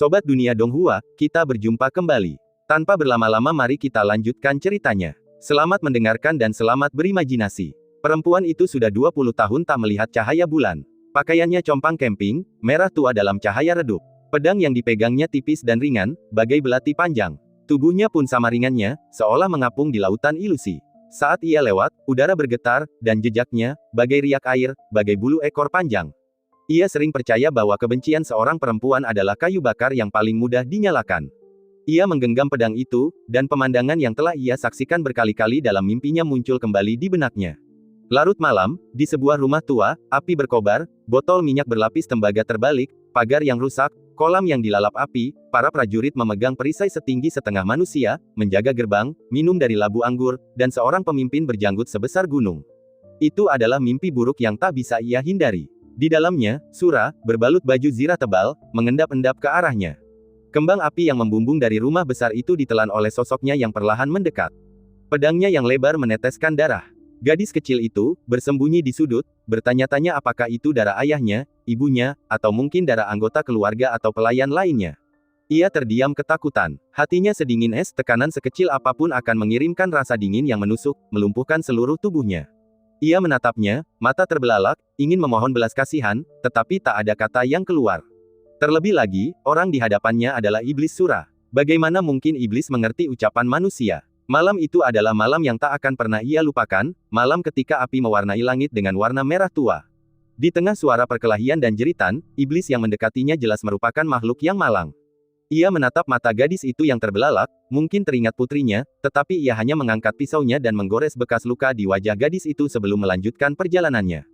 Sobat Dunia Donghua, kita berjumpa kembali. Tanpa berlama-lama mari kita lanjutkan ceritanya. Selamat mendengarkan dan selamat berimajinasi. Perempuan itu sudah 20 tahun tak melihat cahaya bulan. Pakaiannya compang camping, merah tua dalam cahaya redup. Pedang yang dipegangnya tipis dan ringan, bagai belati panjang. Tubuhnya pun sama ringannya, seolah mengapung di lautan ilusi. Saat ia lewat, udara bergetar, dan jejaknya, bagai riak air, bagai bulu ekor panjang. Ia sering percaya bahwa kebencian seorang perempuan adalah kayu bakar yang paling mudah dinyalakan. Ia menggenggam pedang itu, dan pemandangan yang telah ia saksikan berkali-kali dalam mimpinya muncul kembali di benaknya. Larut malam, di sebuah rumah tua, api berkobar, botol minyak berlapis tembaga terbalik, pagar yang rusak, kolam yang dilalap api, para prajurit memegang perisai setinggi setengah manusia, menjaga gerbang, minum dari labu anggur, dan seorang pemimpin berjanggut sebesar gunung. Itu adalah mimpi buruk yang tak bisa ia hindari. Di dalamnya, Sura, berbalut baju zirah tebal, mengendap-endap ke arahnya. Kembang api yang membumbung dari rumah besar itu ditelan oleh sosoknya yang perlahan mendekat. Pedangnya yang lebar meneteskan darah. Gadis kecil itu, bersembunyi di sudut, bertanya-tanya apakah itu darah ayahnya, ibunya, atau mungkin darah anggota keluarga atau pelayan lainnya. Ia terdiam ketakutan. Hatinya sedingin es, tekanan sekecil apapun akan mengirimkan rasa dingin yang menusuk, melumpuhkan seluruh tubuhnya. Ia menatapnya, mata terbelalak, ingin memohon belas kasihan, tetapi tak ada kata yang keluar. Terlebih lagi, orang di hadapannya adalah iblis Sura. Bagaimana mungkin iblis mengerti ucapan manusia? Malam itu adalah malam yang tak akan pernah ia lupakan, malam ketika api mewarnai langit dengan warna merah tua. Di tengah suara perkelahian dan jeritan, iblis yang mendekatinya jelas merupakan makhluk yang malang. Ia menatap mata gadis itu yang terbelalak, mungkin teringat putrinya, tetapi ia hanya mengangkat pisaunya dan menggores bekas luka di wajah gadis itu sebelum melanjutkan perjalanannya.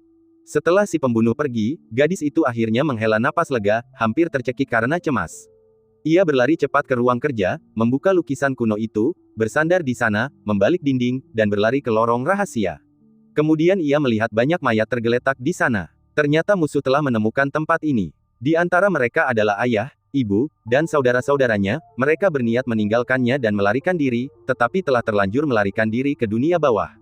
Setelah si pembunuh pergi, gadis itu akhirnya menghela napas lega, hampir tercekik karena cemas. Ia berlari cepat ke ruang kerja, membuka lukisan kuno itu, bersandar di sana, membalik dinding, dan berlari ke lorong rahasia. Kemudian ia melihat banyak mayat tergeletak di sana. Ternyata musuh telah menemukan tempat ini. Di antara mereka adalah ayah, ibu, dan saudara-saudaranya. Mereka berniat meninggalkannya dan melarikan diri, tetapi telah terlanjur melarikan diri ke dunia bawah.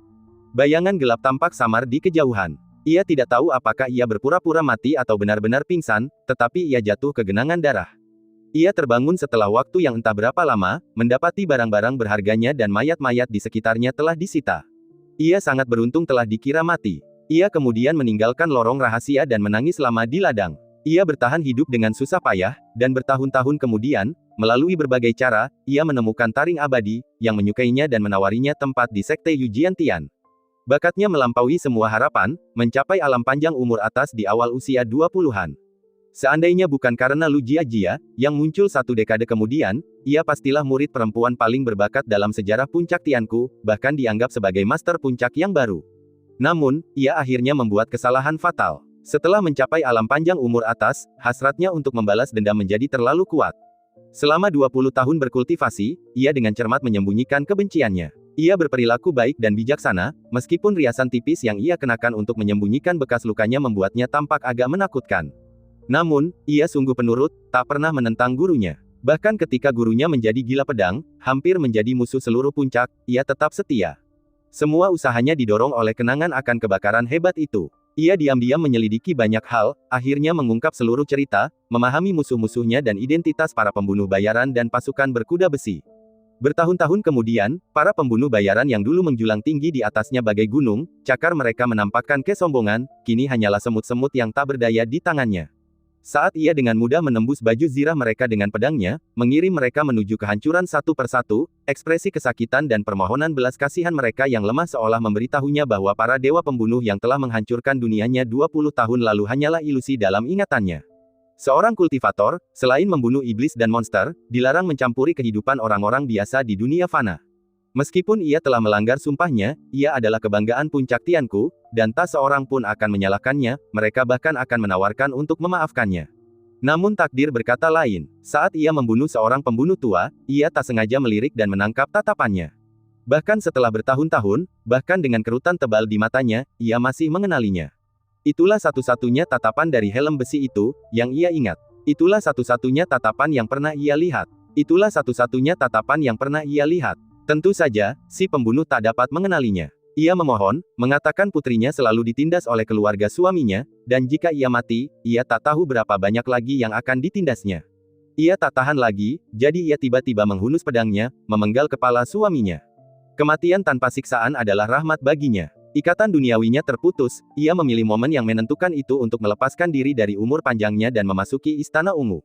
Bayangan gelap tampak samar di kejauhan. Ia tidak tahu apakah ia berpura-pura mati atau benar-benar pingsan, tetapi ia jatuh ke genangan darah. Ia terbangun setelah waktu yang entah berapa lama, mendapati barang-barang berharganya dan mayat-mayat di sekitarnya telah disita. Ia sangat beruntung telah dikira mati. Ia kemudian meninggalkan lorong rahasia dan menangis lama di ladang. Ia bertahan hidup dengan susah payah, dan bertahun-tahun kemudian, melalui berbagai cara, ia menemukan taring abadi, yang menyukainya dan menawarinya tempat di sekte Yujian Tian. Bakatnya melampaui semua harapan, mencapai alam panjang umur atas di awal usia 20-an. Seandainya bukan karena Lu Jiajia, yang muncul 1 dekade kemudian, ia pastilah murid perempuan paling berbakat dalam sejarah puncak Tianku, bahkan dianggap sebagai master puncak yang baru. Namun, ia akhirnya membuat kesalahan fatal. Setelah mencapai alam panjang umur atas, hasratnya untuk membalas dendam menjadi terlalu kuat. Selama 20 tahun berkultivasi, ia dengan cermat menyembunyikan kebenciannya. Ia berperilaku baik dan bijaksana, meskipun riasan tipis yang ia kenakan untuk menyembunyikan bekas lukanya membuatnya tampak agak menakutkan. Namun, ia sungguh penurut, tak pernah menentang gurunya. Bahkan ketika gurunya menjadi gila pedang, hampir menjadi musuh seluruh puncak, ia tetap setia. Semua usahanya didorong oleh kenangan akan kebakaran hebat itu. Ia diam-diam menyelidiki banyak hal, akhirnya mengungkap seluruh cerita, memahami musuh-musuhnya dan identitas para pembunuh bayaran dan pasukan berkuda besi. Bertahun-tahun kemudian, para pembunuh bayaran yang dulu menjulang tinggi di atasnya bagai gunung, cakar mereka menampakkan kesombongan, kini hanyalah semut-semut yang tak berdaya di tangannya. Saat ia dengan mudah menembus baju zirah mereka dengan pedangnya, mengirim mereka menuju kehancuran satu persatu, ekspresi kesakitan dan permohonan belas kasihan mereka yang lemah seolah memberitahunya bahwa para dewa pembunuh yang telah menghancurkan dunianya 20 tahun lalu hanyalah ilusi dalam ingatannya. Seorang kultivator, selain membunuh iblis dan monster, dilarang mencampuri kehidupan orang-orang biasa di dunia fana. Meskipun ia telah melanggar sumpahnya, ia adalah kebanggaan puncak Tianku, dan tak seorang pun akan menyalahkannya, mereka bahkan akan menawarkan untuk memaafkannya. Namun takdir berkata lain. Saat ia membunuh seorang pembunuh tua, ia tak sengaja melirik dan menangkap tatapannya. Bahkan setelah bertahun-tahun, bahkan dengan kerutan tebal di matanya, ia masih mengenalinya. Itulah satu-satunya tatapan dari helm besi itu, yang ia ingat. Itulah satu-satunya tatapan yang pernah ia lihat. Itulah satu-satunya tatapan yang pernah ia lihat. Tentu saja, si pembunuh tak dapat mengenalinya. Ia memohon, mengatakan putrinya selalu ditindas oleh keluarga suaminya, dan jika ia mati, ia tak tahu berapa banyak lagi yang akan ditindasnya. Ia tak tahan lagi, jadi ia tiba-tiba menghunus pedangnya, memenggal kepala suaminya. Kematian tanpa siksaan adalah rahmat baginya. Ikatan duniawinya terputus, ia memilih momen yang menentukan itu untuk melepaskan diri dari umur panjangnya dan memasuki Istana Ungu.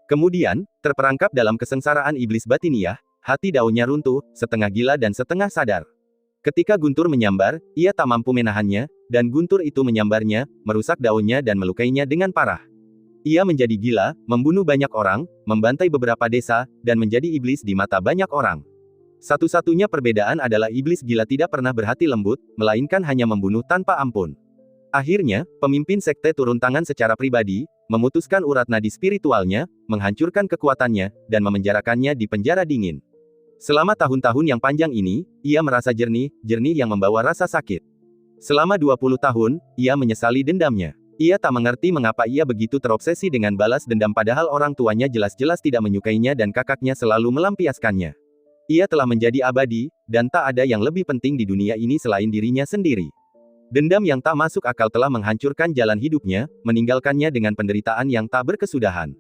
Kemudian, terperangkap dalam kesengsaraan iblis batiniah, hati daunnya runtuh, setengah gila dan setengah sadar. Ketika guntur menyambar, ia tak mampu menahannya, dan guntur itu menyambarnya, merusak daunnya dan melukainya dengan parah. Ia menjadi gila, membunuh banyak orang, membantai beberapa desa, dan menjadi iblis di mata banyak orang. Satu-satunya perbedaan adalah iblis gila tidak pernah berhati lembut, melainkan hanya membunuh tanpa ampun. Akhirnya, pemimpin sekte turun tangan secara pribadi, memutuskan urat nadi spiritualnya, menghancurkan kekuatannya, dan memenjarakannya di penjara dingin. Selama tahun-tahun yang panjang ini, ia merasa jernih yang membawa rasa sakit. Selama 20 tahun, ia menyesali dendamnya. Ia tak mengerti mengapa ia begitu terobsesi dengan balas dendam padahal orang tuanya jelas-jelas tidak menyukainya dan kakaknya selalu melampiaskannya. Ia telah menjadi abadi, dan tak ada yang lebih penting di dunia ini selain dirinya sendiri. Dendam yang tak masuk akal telah menghancurkan jalan hidupnya, meninggalkannya dengan penderitaan yang tak berkesudahan.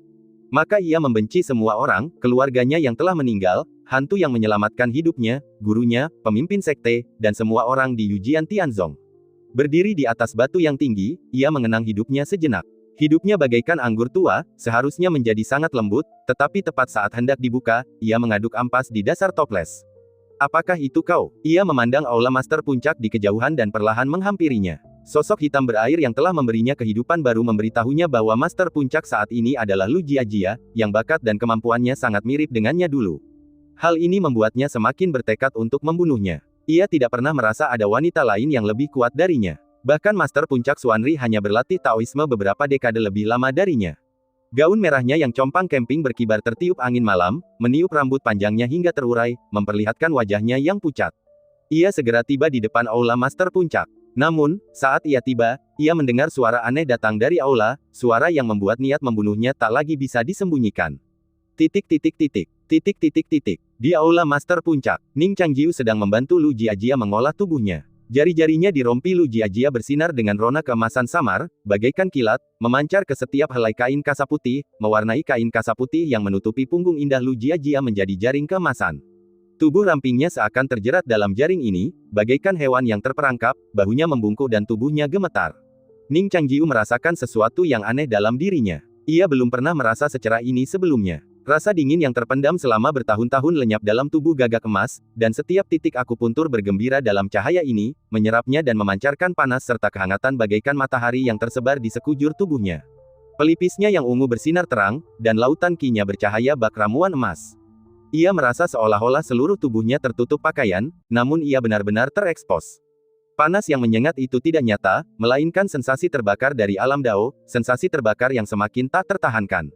Maka ia membenci semua orang, keluarganya yang telah meninggal, hantu yang menyelamatkan hidupnya, gurunya, pemimpin sekte, dan semua orang di Yujian Tianzong. Berdiri di atas batu yang tinggi, ia mengenang hidupnya sejenak. Hidupnya bagaikan anggur tua, seharusnya menjadi sangat lembut, tetapi tepat saat hendak dibuka, ia mengaduk ampas di dasar toples. Apakah itu kau? Ia memandang aula Master Puncak di kejauhan dan perlahan menghampirinya. Sosok hitam berair yang telah memberinya kehidupan baru memberitahunya bahwa Master Puncak saat ini adalah Lu Jiajia, yang bakat dan kemampuannya sangat mirip dengannya dulu. Hal ini membuatnya semakin bertekad untuk membunuhnya. Ia tidak pernah merasa ada wanita lain yang lebih kuat darinya. Bahkan Master Puncak Xuanri hanya berlatih Taoisme beberapa dekade lebih lama darinya. Gaun merahnya yang compang camping berkibar tertiup angin malam, meniup rambut panjangnya hingga terurai, memperlihatkan wajahnya yang pucat. Ia segera tiba di depan aula Master Puncak. Namun, saat ia tiba, ia mendengar suara aneh datang dari aula, suara yang membuat niat membunuhnya tak lagi bisa disembunyikan. Di aula Master Puncak, Ning Changjiu sedang membantu Lu Jiajia mengolah tubuhnya. Jari-jarinya di rompi Lu Jiajia bersinar dengan rona keemasan samar, bagaikan kilat, memancar ke setiap helai kain kasa putih, mewarnai kain kasa putih yang menutupi punggung indah Lu Jiajia menjadi jaring keemasan. Tubuh rampingnya seakan terjerat dalam jaring ini, bagaikan hewan yang terperangkap, bahunya membungkuk dan tubuhnya gemetar. Ning Changjiu merasakan sesuatu yang aneh dalam dirinya. Ia belum pernah merasa secerah ini sebelumnya. Rasa dingin yang terpendam selama bertahun-tahun lenyap dalam tubuh gagak emas, dan setiap titik akupuntur bergembira dalam cahaya ini, menyerapnya dan memancarkan panas serta kehangatan bagaikan matahari yang tersebar di sekujur tubuhnya. Pelipisnya yang ungu bersinar terang, dan lautan ki-nya bercahaya bak ramuan emas. Ia merasa seolah-olah seluruh tubuhnya tertutup pakaian, namun ia benar-benar terekspos. Panas yang menyengat itu tidak nyata, melainkan sensasi terbakar dari alam Dao, sensasi terbakar yang semakin tak tertahankan.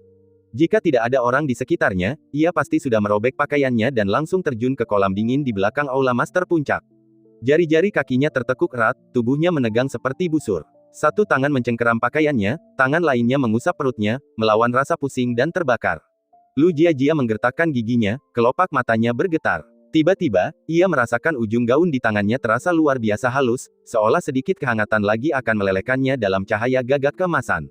Jika tidak ada orang di sekitarnya, ia pasti sudah merobek pakaiannya dan langsung terjun ke kolam dingin di belakang aula Master Puncak. Jari-jari kakinya tertekuk erat, tubuhnya menegang seperti busur. Satu tangan mencengkeram pakaiannya, tangan lainnya mengusap perutnya, melawan rasa pusing dan terbakar. Lu Jiajia menggertakkan giginya, kelopak matanya bergetar. Tiba-tiba, ia merasakan ujung gaun di tangannya terasa luar biasa halus, seolah sedikit kehangatan lagi akan melelehkannya dalam cahaya gagak keemasan.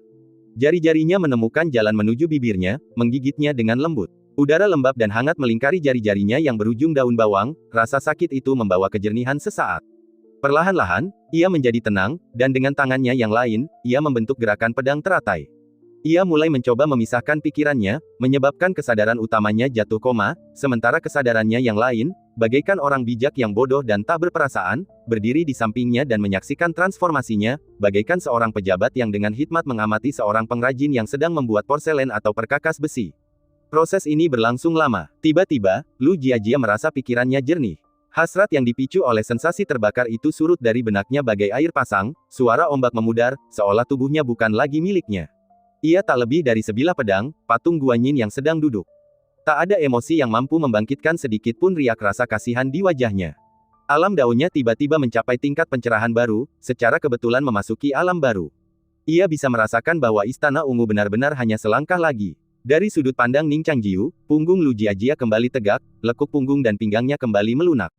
Jari-jarinya menemukan jalan menuju bibirnya, menggigitnya dengan lembut. Udara lembab dan hangat melingkari jari-jarinya yang berujung daun bawang, rasa sakit itu membawa kejernihan sesaat. Perlahan-lahan, ia menjadi tenang, dan dengan tangannya yang lain, ia membentuk gerakan pedang teratai. Ia mulai mencoba memisahkan pikirannya, menyebabkan kesadaran utamanya jatuh koma, sementara kesadarannya yang lain, bagaikan orang bijak yang bodoh dan tak berperasaan, berdiri di sampingnya dan menyaksikan transformasinya, bagaikan seorang pejabat yang dengan hikmat mengamati seorang pengrajin yang sedang membuat porselen atau perkakas besi. Proses ini berlangsung lama. Tiba-tiba, Lu Jiajia merasa pikirannya jernih. Hasrat yang dipicu oleh sensasi terbakar itu surut dari benaknya bagai air pasang, suara ombak memudar, seolah tubuhnya bukan lagi miliknya. Ia tak lebih dari sebilah pedang, patung Guanyin yang sedang duduk. Tak ada emosi yang mampu membangkitkan sedikit pun riak rasa kasihan di wajahnya. Alam daunnya tiba-tiba mencapai tingkat pencerahan baru, secara kebetulan memasuki alam baru. Ia bisa merasakan bahwa Istana Ungu benar-benar hanya selangkah lagi. Dari sudut pandang Ning Changjiu, punggung Lu Jiajia kembali tegak, lekuk punggung dan pinggangnya kembali melunak.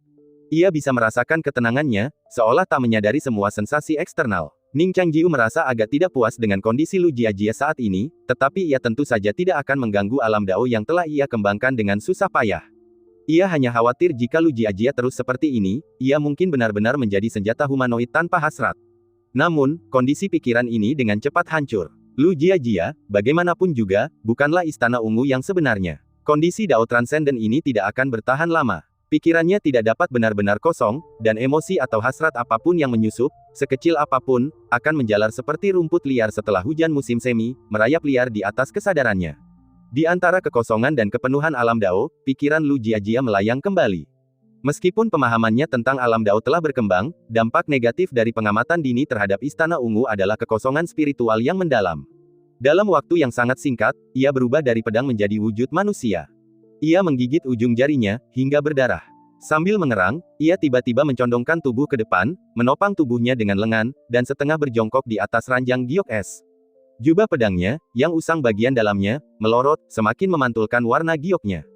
Ia bisa merasakan ketenangannya, seolah tak menyadari semua sensasi eksternal. Ning Changjiu merasa agak tidak puas dengan kondisi Lu Jiajia saat ini, tetapi ia tentu saja tidak akan mengganggu alam dao yang telah ia kembangkan dengan susah payah. Ia hanya khawatir jika Lu Jiajia terus seperti ini, ia mungkin benar-benar menjadi senjata humanoid tanpa hasrat. Namun, kondisi pikiran ini dengan cepat hancur. Lu Jiajia, bagaimanapun juga, bukanlah istana ungu yang sebenarnya. Kondisi dao transenden ini tidak akan bertahan lama. Pikirannya tidak dapat benar-benar kosong, dan emosi atau hasrat apapun yang menyusup, sekecil apapun, akan menjalar seperti rumput liar setelah hujan musim semi, merayap liar di atas kesadarannya. Di antara kekosongan dan kepenuhan alam dao, pikiran Lu Jiajia melayang kembali. Meskipun pemahamannya tentang alam dao telah berkembang, dampak negatif dari pengamatan dini terhadap Istana Ungu adalah kekosongan spiritual yang mendalam. Dalam waktu yang sangat singkat, ia berubah dari pedang menjadi wujud manusia. Ia menggigit ujung jarinya, hingga berdarah. Sambil mengerang, ia tiba-tiba mencondongkan tubuh ke depan, menopang tubuhnya dengan lengan, dan setengah berjongkok di atas ranjang giok es. Jubah pedangnya, yang usang bagian dalamnya, melorot, semakin memantulkan warna gioknya.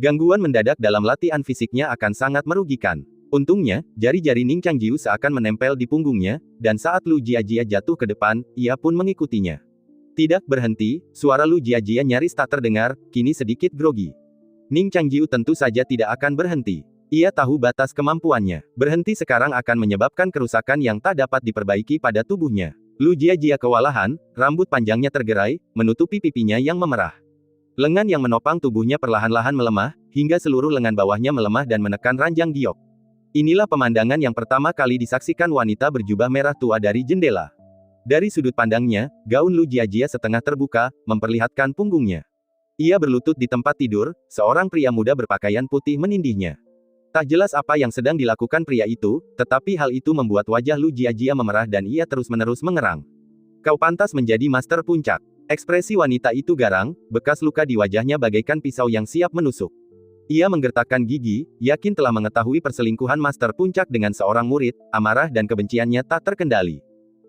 Gangguan mendadak dalam latihan fisiknya akan sangat merugikan. Untungnya, jari-jari Ning Changjiu seakan menempel di punggungnya, dan saat Lu Jiajia jatuh ke depan, ia pun mengikutinya. Tidak berhenti, suara Lu Jiajia nyaris tak terdengar, kini sedikit grogi. Ning Changjiu tentu saja tidak akan berhenti. Ia tahu batas kemampuannya. Berhenti sekarang akan menyebabkan kerusakan yang tak dapat diperbaiki pada tubuhnya. Lu Jiajia kewalahan, rambut panjangnya tergerai, menutupi pipinya yang memerah. Lengan yang menopang tubuhnya perlahan-lahan melemah, hingga seluruh lengan bawahnya melemah dan menekan ranjang giok. Inilah pemandangan yang pertama kali disaksikan wanita berjubah merah tua dari jendela. Dari sudut pandangnya, gaun Lu Jiajia setengah terbuka, memperlihatkan punggungnya. Ia berlutut di tempat tidur, seorang pria muda berpakaian putih menindihnya. Tak jelas apa yang sedang dilakukan pria itu, tetapi hal itu membuat wajah Lu Jiajia memerah dan ia terus-menerus mengerang. Kau pantas menjadi master puncak. Ekspresi wanita itu garang, bekas luka di wajahnya bagaikan pisau yang siap menusuk. Ia menggertakkan gigi, yakin telah mengetahui perselingkuhan master puncak dengan seorang murid, amarah dan kebenciannya tak terkendali.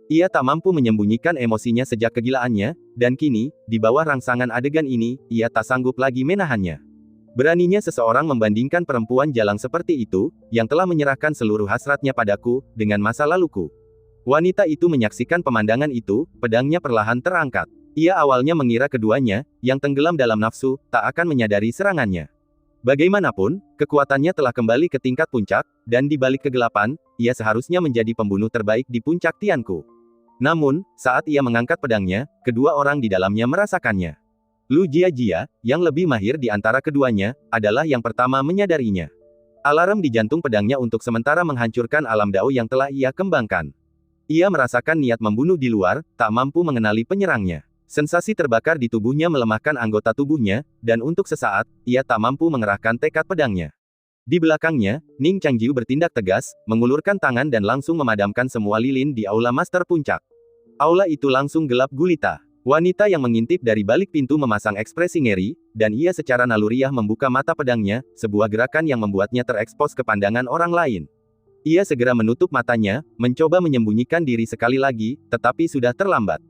Ia tak mampu menyembunyikan emosinya sejak kegilaannya, dan kini, di bawah rangsangan adegan ini, ia tak sanggup lagi menahannya. Beraninya seseorang membandingkan perempuan jalang seperti itu, yang telah menyerahkan seluruh hasratnya padaku, dengan masa laluku. Wanita itu menyaksikan pemandangan itu, pedangnya perlahan terangkat. Ia awalnya mengira keduanya, yang tenggelam dalam nafsu, tak akan menyadari serangannya. Bagaimanapun, kekuatannya telah kembali ke tingkat puncak, dan di balik kegelapan, ia seharusnya menjadi pembunuh terbaik di puncak Tianku. Namun, saat ia mengangkat pedangnya, kedua orang di dalamnya merasakannya. Lu Jiajia, yang lebih mahir di antara keduanya, adalah yang pertama menyadarinya. Alarm di jantung pedangnya untuk sementara menghancurkan alam dao yang telah ia kembangkan. Ia merasakan niat membunuh di luar, tak mampu mengenali penyerangnya. Sensasi terbakar di tubuhnya melemahkan anggota tubuhnya, dan untuk sesaat, ia tak mampu mengerahkan tekad pedangnya. Di belakangnya, Ning Changjiu bertindak tegas, mengulurkan tangan dan langsung memadamkan semua lilin di aula master puncak. Aula itu langsung gelap gulita. Wanita yang mengintip dari balik pintu memasang ekspresi ngeri, dan ia secara naluriah membuka mata pedangnya, sebuah gerakan yang membuatnya terekspos ke pandangan orang lain. Ia segera menutup matanya, mencoba menyembunyikan diri sekali lagi, tetapi sudah terlambat.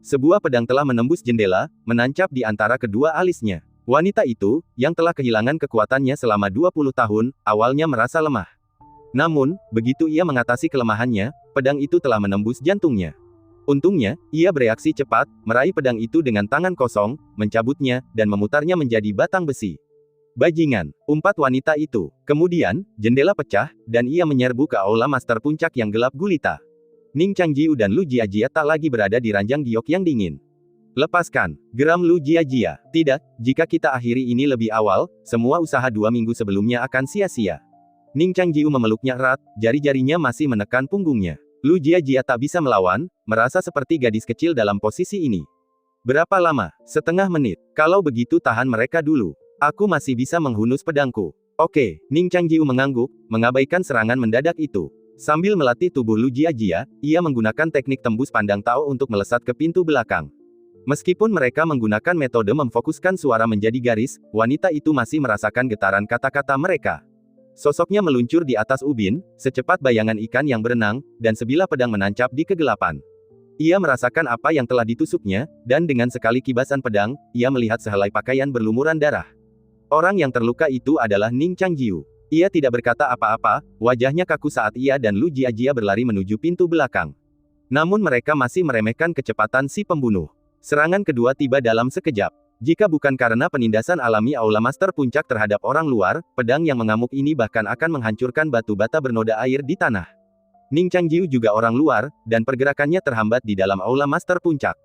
Sebuah pedang telah menembus jendela, menancap di antara kedua alisnya. Wanita itu, yang telah kehilangan kekuatannya selama 20 tahun, awalnya merasa lemah. Namun, begitu ia mengatasi kelemahannya, pedang itu telah menembus jantungnya. Untungnya, ia bereaksi cepat, meraih pedang itu dengan tangan kosong, mencabutnya, dan memutarnya menjadi batang besi. Bajingan, umpat wanita itu. Kemudian, jendela pecah, dan ia menyerbu ke aula master puncak yang gelap gulita. Ning Changjiu dan Lu Jiajia tak lagi berada di ranjang giok yang dingin. Lepaskan, geram Lu Jiajia. Tidak, jika kita akhiri ini lebih awal, semua usaha 2 minggu sebelumnya akan sia-sia. Ning Changjiu memeluknya erat, jari-jarinya masih menekan punggungnya. Lu Jiajia tak bisa melawan, merasa seperti gadis kecil dalam posisi ini. Berapa lama? Setengah menit. Kalau begitu tahan mereka dulu. Aku masih bisa menghunus pedangku. Oke, Ning Changjiu mengangguk, mengabaikan serangan mendadak itu. Sambil melatih tubuh Lu Jiajia, ia menggunakan teknik tembus pandang Tao untuk melesat ke pintu belakang. Meskipun mereka menggunakan metode memfokuskan suara menjadi garis, wanita itu masih merasakan getaran kata-kata mereka. Sosoknya meluncur di atas ubin, secepat bayangan ikan yang berenang, dan sebilah pedang menancap di kegelapan. Ia merasakan apa yang telah ditusuknya, dan dengan sekali kibasan pedang, ia melihat sehelai pakaian berlumuran darah. Orang yang terluka itu adalah Ning Changjiu. Ia tidak berkata apa-apa, wajahnya kaku saat ia dan Lu Jiajia berlari menuju pintu belakang. Namun mereka masih meremehkan kecepatan si pembunuh. Serangan kedua tiba dalam sekejap. Jika bukan karena penindasan alami Aula Master Puncak terhadap orang luar, pedang yang mengamuk ini bahkan akan menghancurkan batu bata bernoda air di tanah. Ning Changjiu juga orang luar, dan pergerakannya terhambat di dalam Aula Master Puncak.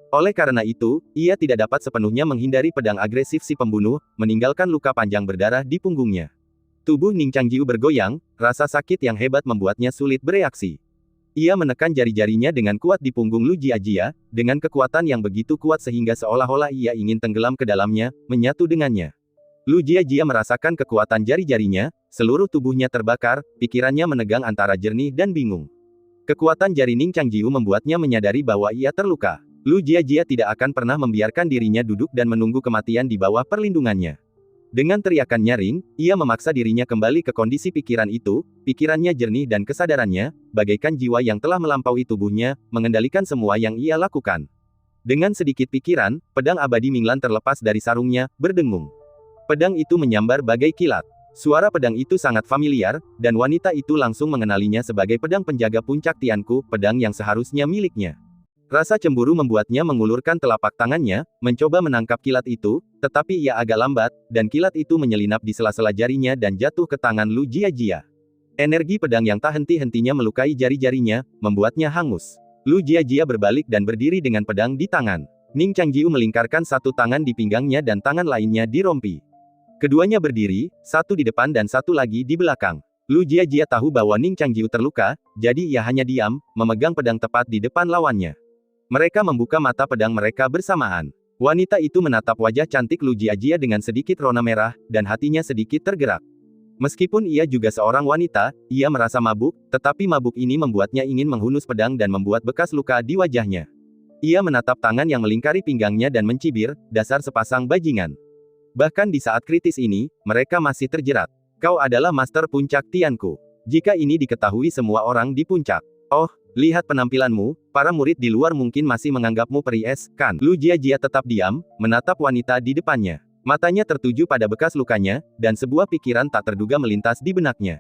Oleh karena itu, ia tidak dapat sepenuhnya menghindari pedang agresif si pembunuh, meninggalkan luka panjang berdarah di punggungnya. Tubuh Ning Changjiu bergoyang, rasa sakit yang hebat membuatnya sulit bereaksi. Ia menekan jari-jarinya dengan kuat di punggung Lu Jiajia, dengan kekuatan yang begitu kuat sehingga seolah-olah ia ingin tenggelam ke dalamnya, menyatu dengannya. Lu Jiajia merasakan kekuatan jari-jarinya, seluruh tubuhnya terbakar, pikirannya menegang antara jernih dan bingung. Kekuatan jari Ning Changjiu membuatnya menyadari bahwa ia terluka. Lu Jiajia tidak akan pernah membiarkan dirinya duduk dan menunggu kematian di bawah perlindungannya. Dengan teriakan nyaring, ia memaksa dirinya kembali ke kondisi pikiran itu, pikirannya jernih dan kesadarannya, bagaikan jiwa yang telah melampaui tubuhnya, mengendalikan semua yang ia lakukan. Dengan sedikit pikiran, pedang abadi Minglan terlepas dari sarungnya, berdengung. Pedang itu menyambar bagai kilat. Suara pedang itu sangat familiar, dan wanita itu langsung mengenalinya sebagai pedang penjaga puncak Tianku, pedang yang seharusnya miliknya. Rasa cemburu membuatnya mengulurkan telapak tangannya, mencoba menangkap kilat itu, tetapi ia agak lambat, dan kilat itu menyelinap di sela-sela jarinya dan jatuh ke tangan Lu Jiajia. Energi pedang yang tak henti-hentinya melukai jari-jarinya, membuatnya hangus. Lu Jiajia berbalik dan berdiri dengan pedang di tangan. Ning Changjiu melingkarkan satu tangan di pinggangnya dan tangan lainnya di rompi. Keduanya berdiri, satu di depan dan satu lagi di belakang. Lu Jiajia tahu bahwa Ning Changjiu terluka, jadi ia hanya diam, memegang pedang tepat di depan lawannya. Mereka membuka mata pedang mereka bersamaan. Wanita itu menatap wajah cantik Lu Jiajia dengan sedikit rona merah, dan hatinya sedikit tergerak. Meskipun ia juga seorang wanita, ia merasa mabuk, tetapi mabuk ini membuatnya ingin menghunus pedang dan membuat bekas luka di wajahnya. Ia menatap tangan yang melingkari pinggangnya dan mencibir, dasar sepasang bajingan. Bahkan di saat kritis ini, mereka masih terjerat. Kau adalah Master Puncak Tianku. Jika ini diketahui semua orang di puncak. Oh, lihat penampilanmu, para murid di luar mungkin masih menganggapmu peri es, kan? Lu Jiajia tetap diam, menatap wanita di depannya. Matanya tertuju pada bekas lukanya, dan sebuah pikiran tak terduga melintas di benaknya.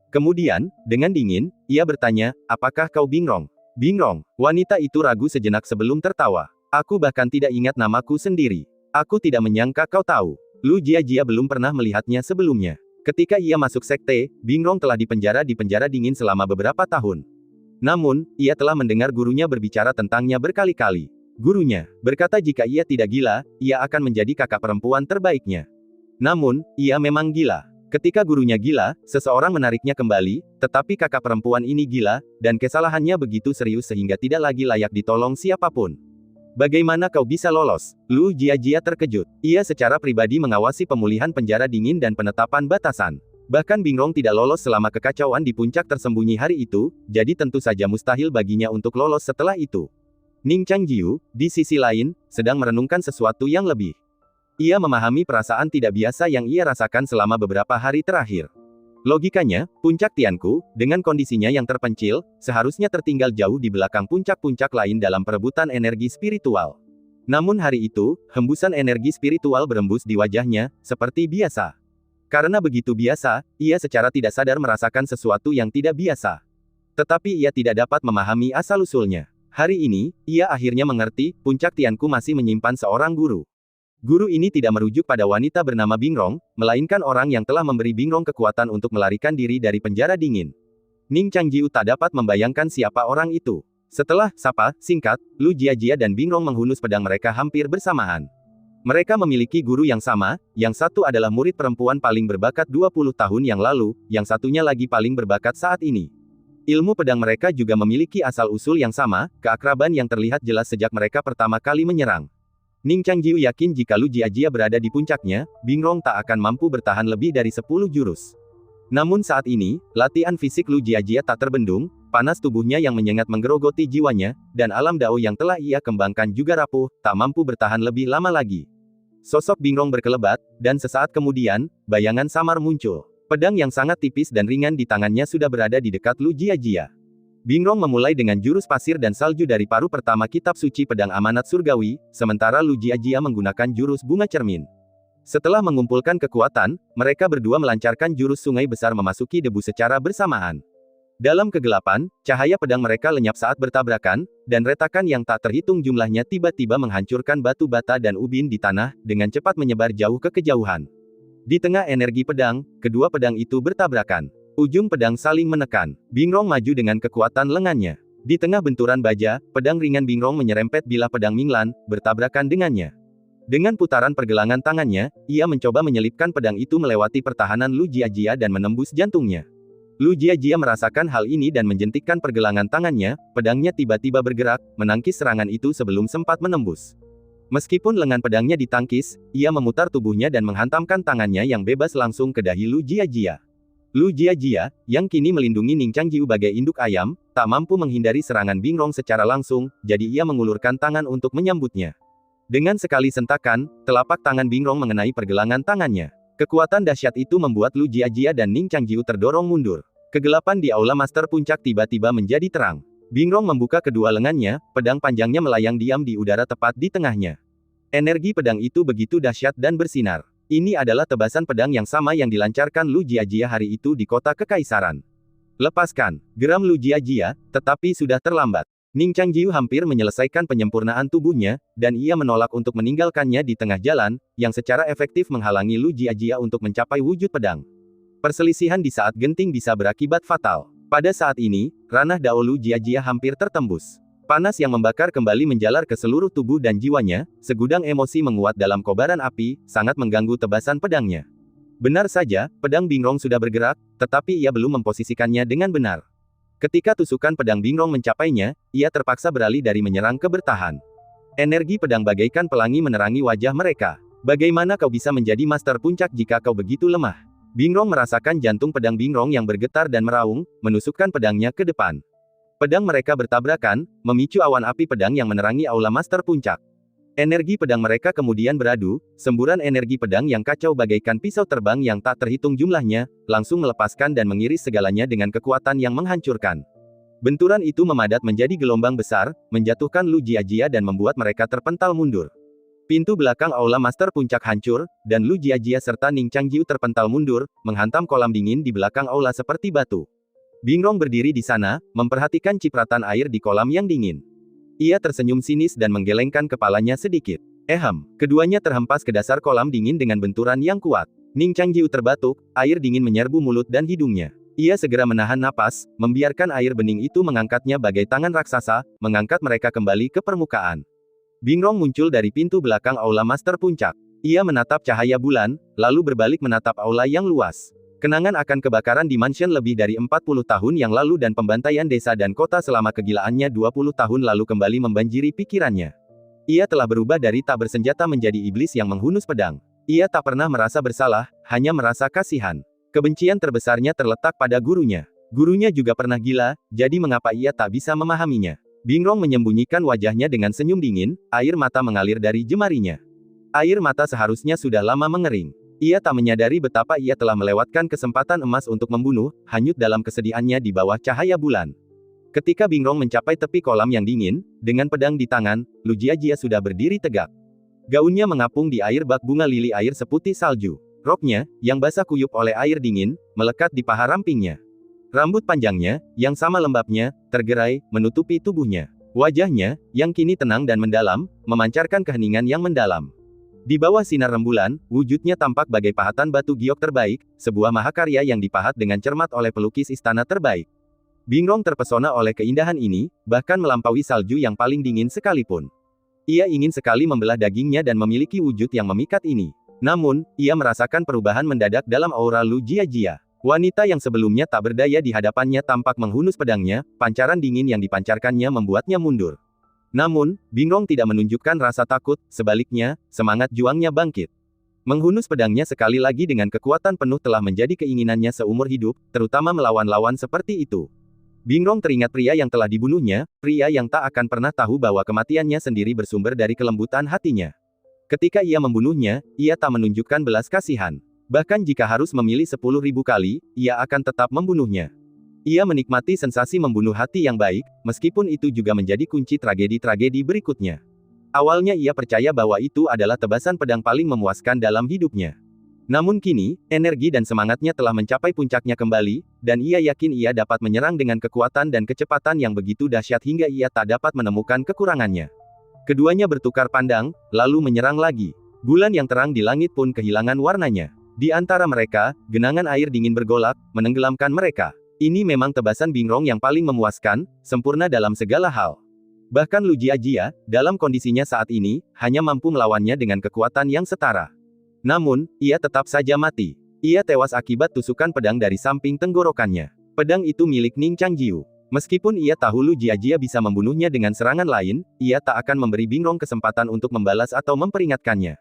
Kemudian, dengan dingin, ia bertanya, apakah kau Bingrong? Bingrong, wanita itu ragu sejenak sebelum tertawa. Aku bahkan tidak ingat namaku sendiri. Aku tidak menyangka kau tahu. Lu Jiajia belum pernah melihatnya sebelumnya. Ketika ia masuk sekte, Bingrong telah dipenjara di penjara dingin selama beberapa tahun. Namun, ia telah mendengar gurunya berbicara tentangnya berkali-kali. Gurunya berkata jika ia tidak gila, ia akan menjadi kakak perempuan terbaiknya. Namun, ia memang gila. Ketika gurunya gila, seseorang menariknya kembali, tetapi kakak perempuan ini gila, dan kesalahannya begitu serius sehingga tidak lagi layak ditolong siapapun. Bagaimana kau bisa lolos? Lu Jiajia terkejut. Ia secara pribadi mengawasi pemulihan penjara dingin dan penetapan batasan. Bahkan Bingrong tidak lolos selama kekacauan di puncak tersembunyi hari itu, jadi tentu saja mustahil baginya untuk lolos setelah itu. Ning Changjiu, di sisi lain, sedang merenungkan sesuatu yang lebih. Ia memahami perasaan tidak biasa yang ia rasakan selama beberapa hari terakhir. Logikanya, puncak Tianku, dengan kondisinya yang terpencil, seharusnya tertinggal jauh di belakang puncak-puncak lain dalam perebutan energi spiritual. Namun hari itu, hembusan energi spiritual berembus di wajahnya, seperti biasa. Karena begitu biasa, ia secara tidak sadar merasakan sesuatu yang tidak biasa. Tetapi ia tidak dapat memahami asal-usulnya. Hari ini, ia akhirnya mengerti, puncak Tianku masih menyimpan seorang guru. Guru ini tidak merujuk pada wanita bernama Bingrong, melainkan orang yang telah memberi Bingrong kekuatan untuk melarikan diri dari penjara dingin. Ning Changjiu tak dapat membayangkan siapa orang itu. Setelah sapa singkat, Lu Jiajia dan Bingrong menghunus pedang mereka hampir bersamaan. Mereka memiliki guru yang sama, yang satu adalah murid perempuan paling berbakat 20 tahun yang lalu, yang satunya lagi paling berbakat saat ini. Ilmu pedang mereka juga memiliki asal-usul yang sama, keakraban yang terlihat jelas sejak mereka pertama kali menyerang. Ning Changjiu yakin jika Lu Jiajia berada di puncaknya, Bingrong tak akan mampu bertahan lebih dari 10 jurus. Namun saat ini, latihan fisik Lu Jiajia tak terbendung, panas tubuhnya yang menyengat menggerogoti jiwanya, dan alam dao yang telah ia kembangkan juga rapuh, tak mampu bertahan lebih lama lagi. Sosok Bingrong berkelebat, dan sesaat kemudian, bayangan samar muncul. Pedang yang sangat tipis dan ringan di tangannya sudah berada di dekat Lu Jiajia. Bingrong memulai dengan jurus pasir dan salju dari paruh pertama kitab suci pedang amanat surgawi, sementara Lu Jiajia menggunakan jurus bunga cermin. Setelah mengumpulkan kekuatan, mereka berdua melancarkan jurus sungai besar memasuki debu secara bersamaan. Dalam kegelapan, cahaya pedang mereka lenyap saat bertabrakan, dan retakan yang tak terhitung jumlahnya tiba-tiba menghancurkan batu bata dan ubin di tanah, dengan cepat menyebar jauh ke kejauhan. Di tengah energi pedang, kedua pedang itu bertabrakan. Ujung pedang saling menekan. Bingrong maju dengan kekuatan lengannya. Di tengah benturan baja, pedang ringan Bingrong menyerempet bilah pedang Minglan, bertabrakan dengannya. Dengan putaran pergelangan tangannya, ia mencoba menyelipkan pedang itu melewati pertahanan Lu Jiajia dan menembus jantungnya. Lu Jiajia merasakan hal ini dan menjentikkan pergelangan tangannya, pedangnya tiba-tiba bergerak, menangkis serangan itu sebelum sempat menembus. Meskipun lengan pedangnya ditangkis, ia memutar tubuhnya dan menghantamkan tangannya yang bebas langsung ke dahi Lu Jiajia. Lu Jiajia, yang kini melindungi Ning Changjiu bagai induk ayam, tak mampu menghindari serangan Bingrong secara langsung, jadi ia mengulurkan tangan untuk menyambutnya. Dengan sekali sentakan, telapak tangan Bingrong mengenai pergelangan tangannya. Kekuatan dahsyat itu membuat Lu Jiajia dan Ning Changjiu terdorong mundur. Kegelapan di Aula Master Puncak tiba-tiba menjadi terang. Bingrong membuka kedua lengannya, pedang panjangnya melayang diam di udara tepat di tengahnya. Energi pedang itu begitu dahsyat dan bersinar. Ini adalah tebasan pedang yang sama yang dilancarkan Lu Jiajia hari itu di kota Kekaisaran. Lepaskan, geram Lu Jiajia, tetapi sudah terlambat. Ning Changjiu hampir menyelesaikan penyempurnaan tubuhnya, dan ia menolak untuk meninggalkannya di tengah jalan, yang secara efektif menghalangi Lu Jiajia untuk mencapai wujud pedang. Perselisihan di saat genting bisa berakibat fatal. Pada saat ini, ranah Dao Lu Jiajia hampir tertembus. Panas yang membakar kembali menjalar ke seluruh tubuh dan jiwanya, segudang emosi menguat dalam kobaran api, sangat mengganggu tebasan pedangnya. Benar saja, pedang Bingrong sudah bergerak, tetapi ia belum memposisikannya dengan benar. Ketika tusukan pedang Bingrong mencapainya, ia terpaksa beralih dari menyerang ke bertahan. Energi pedang bagaikan pelangi menerangi wajah mereka. Bagaimana kau bisa menjadi Master Puncak jika kau begitu lemah? Bingrong merasakan jantung pedang Bingrong yang bergetar dan meraung, menusukkan pedangnya ke depan. Pedang mereka bertabrakan, memicu awan api pedang yang menerangi Aula Master Puncak. Energi pedang mereka kemudian beradu, semburan energi pedang yang kacau bagaikan pisau terbang yang tak terhitung jumlahnya, langsung melepaskan dan mengiris segalanya dengan kekuatan yang menghancurkan. Benturan itu memadat menjadi gelombang besar, menjatuhkan Lu Jiajia dan membuat mereka terpental mundur. Pintu belakang Aula Master Puncak hancur, dan Lu Jiajia serta Ning Changjiu terpental mundur, menghantam kolam dingin di belakang aula seperti batu. Bingrong berdiri di sana, memperhatikan cipratan air di kolam yang dingin. Ia tersenyum sinis dan menggelengkan kepalanya sedikit. Keduanya terhempas ke dasar kolam dingin dengan benturan yang kuat. Ning Changjiu terbatuk, air dingin menyerbu mulut dan hidungnya. Ia segera menahan napas, membiarkan air bening itu mengangkatnya bagai tangan raksasa, mengangkat mereka kembali ke permukaan. Bingrong muncul dari pintu belakang Aula Master Puncak. Ia menatap cahaya bulan, lalu berbalik menatap aula yang luas. Kenangan akan kebakaran di mansion lebih dari 40 tahun yang lalu dan pembantaian desa dan kota selama kegilaannya 20 tahun lalu kembali membanjiri pikirannya. Ia telah berubah dari tak bersenjata menjadi iblis yang menghunus pedang. Ia tak pernah merasa bersalah, hanya merasa kasihan. Kebencian terbesarnya terletak pada gurunya. Gurunya juga pernah gila, jadi mengapa ia tak bisa memahaminya? Bingrong menyembunyikan wajahnya dengan senyum dingin, air mata mengalir dari jemarinya. Air mata seharusnya sudah lama mengering. Ia tak menyadari betapa ia telah melewatkan kesempatan emas untuk membunuh, hanyut dalam kesedihannya di bawah cahaya bulan. Ketika Bingrong mencapai tepi kolam yang dingin, dengan pedang di tangan, Lu Jiajia sudah berdiri tegak. Gaunnya mengapung di air bak bunga lili air seputih salju. Roknya, yang basah kuyup oleh air dingin, melekat di paha rampingnya. Rambut panjangnya, yang sama lembabnya, tergerai, menutupi tubuhnya. Wajahnya, yang kini tenang dan mendalam, memancarkan keheningan yang mendalam. Di bawah sinar rembulan, wujudnya tampak bagai pahatan batu giok terbaik, sebuah mahakarya yang dipahat dengan cermat oleh pelukis istana terbaik. Bingrong terpesona oleh keindahan ini, bahkan melampaui salju yang paling dingin sekalipun. Ia ingin sekali membelah dagingnya dan memiliki wujud yang memikat ini. Namun, ia merasakan perubahan mendadak dalam aura Lu Jiajia. Wanita yang sebelumnya tak berdaya di hadapannya tampak menghunus pedangnya, pancaran dingin yang dipancarkannya membuatnya mundur. Namun, Bingrong tidak menunjukkan rasa takut, sebaliknya, semangat juangnya bangkit. Menghunus pedangnya sekali lagi dengan kekuatan penuh telah menjadi keinginannya seumur hidup, terutama melawan lawan seperti itu. Bingrong teringat pria yang telah dibunuhnya, pria yang tak akan pernah tahu bahwa kematiannya sendiri bersumber dari kelembutan hatinya. Ketika ia membunuhnya, ia tak menunjukkan belas kasihan. Bahkan jika harus memilih 10.000 kali, ia akan tetap membunuhnya. Ia menikmati sensasi membunuh hati yang baik, meskipun itu juga menjadi kunci tragedi-tragedi berikutnya. Awalnya ia percaya bahwa itu adalah tebasan pedang paling memuaskan dalam hidupnya. Namun kini, energi dan semangatnya telah mencapai puncaknya kembali, dan ia yakin ia dapat menyerang dengan kekuatan dan kecepatan yang begitu dahsyat hingga ia tak dapat menemukan kekurangannya. Keduanya bertukar pandang, lalu menyerang lagi. Bulan yang terang di langit pun kehilangan warnanya. Di antara mereka, genangan air dingin bergolak, menenggelamkan mereka. Ini memang tebasan Bingrong yang paling memuaskan, sempurna dalam segala hal. Bahkan Lu Jiajia, dalam kondisinya saat ini, hanya mampu melawannya dengan kekuatan yang setara. Namun, ia tetap saja mati. Ia tewas akibat tusukan pedang dari samping tenggorokannya. Pedang itu milik Ning Changjiu. Meskipun ia tahu Lu Jiajia bisa membunuhnya dengan serangan lain, ia tak akan memberi Bingrong kesempatan untuk membalas atau memperingatkannya.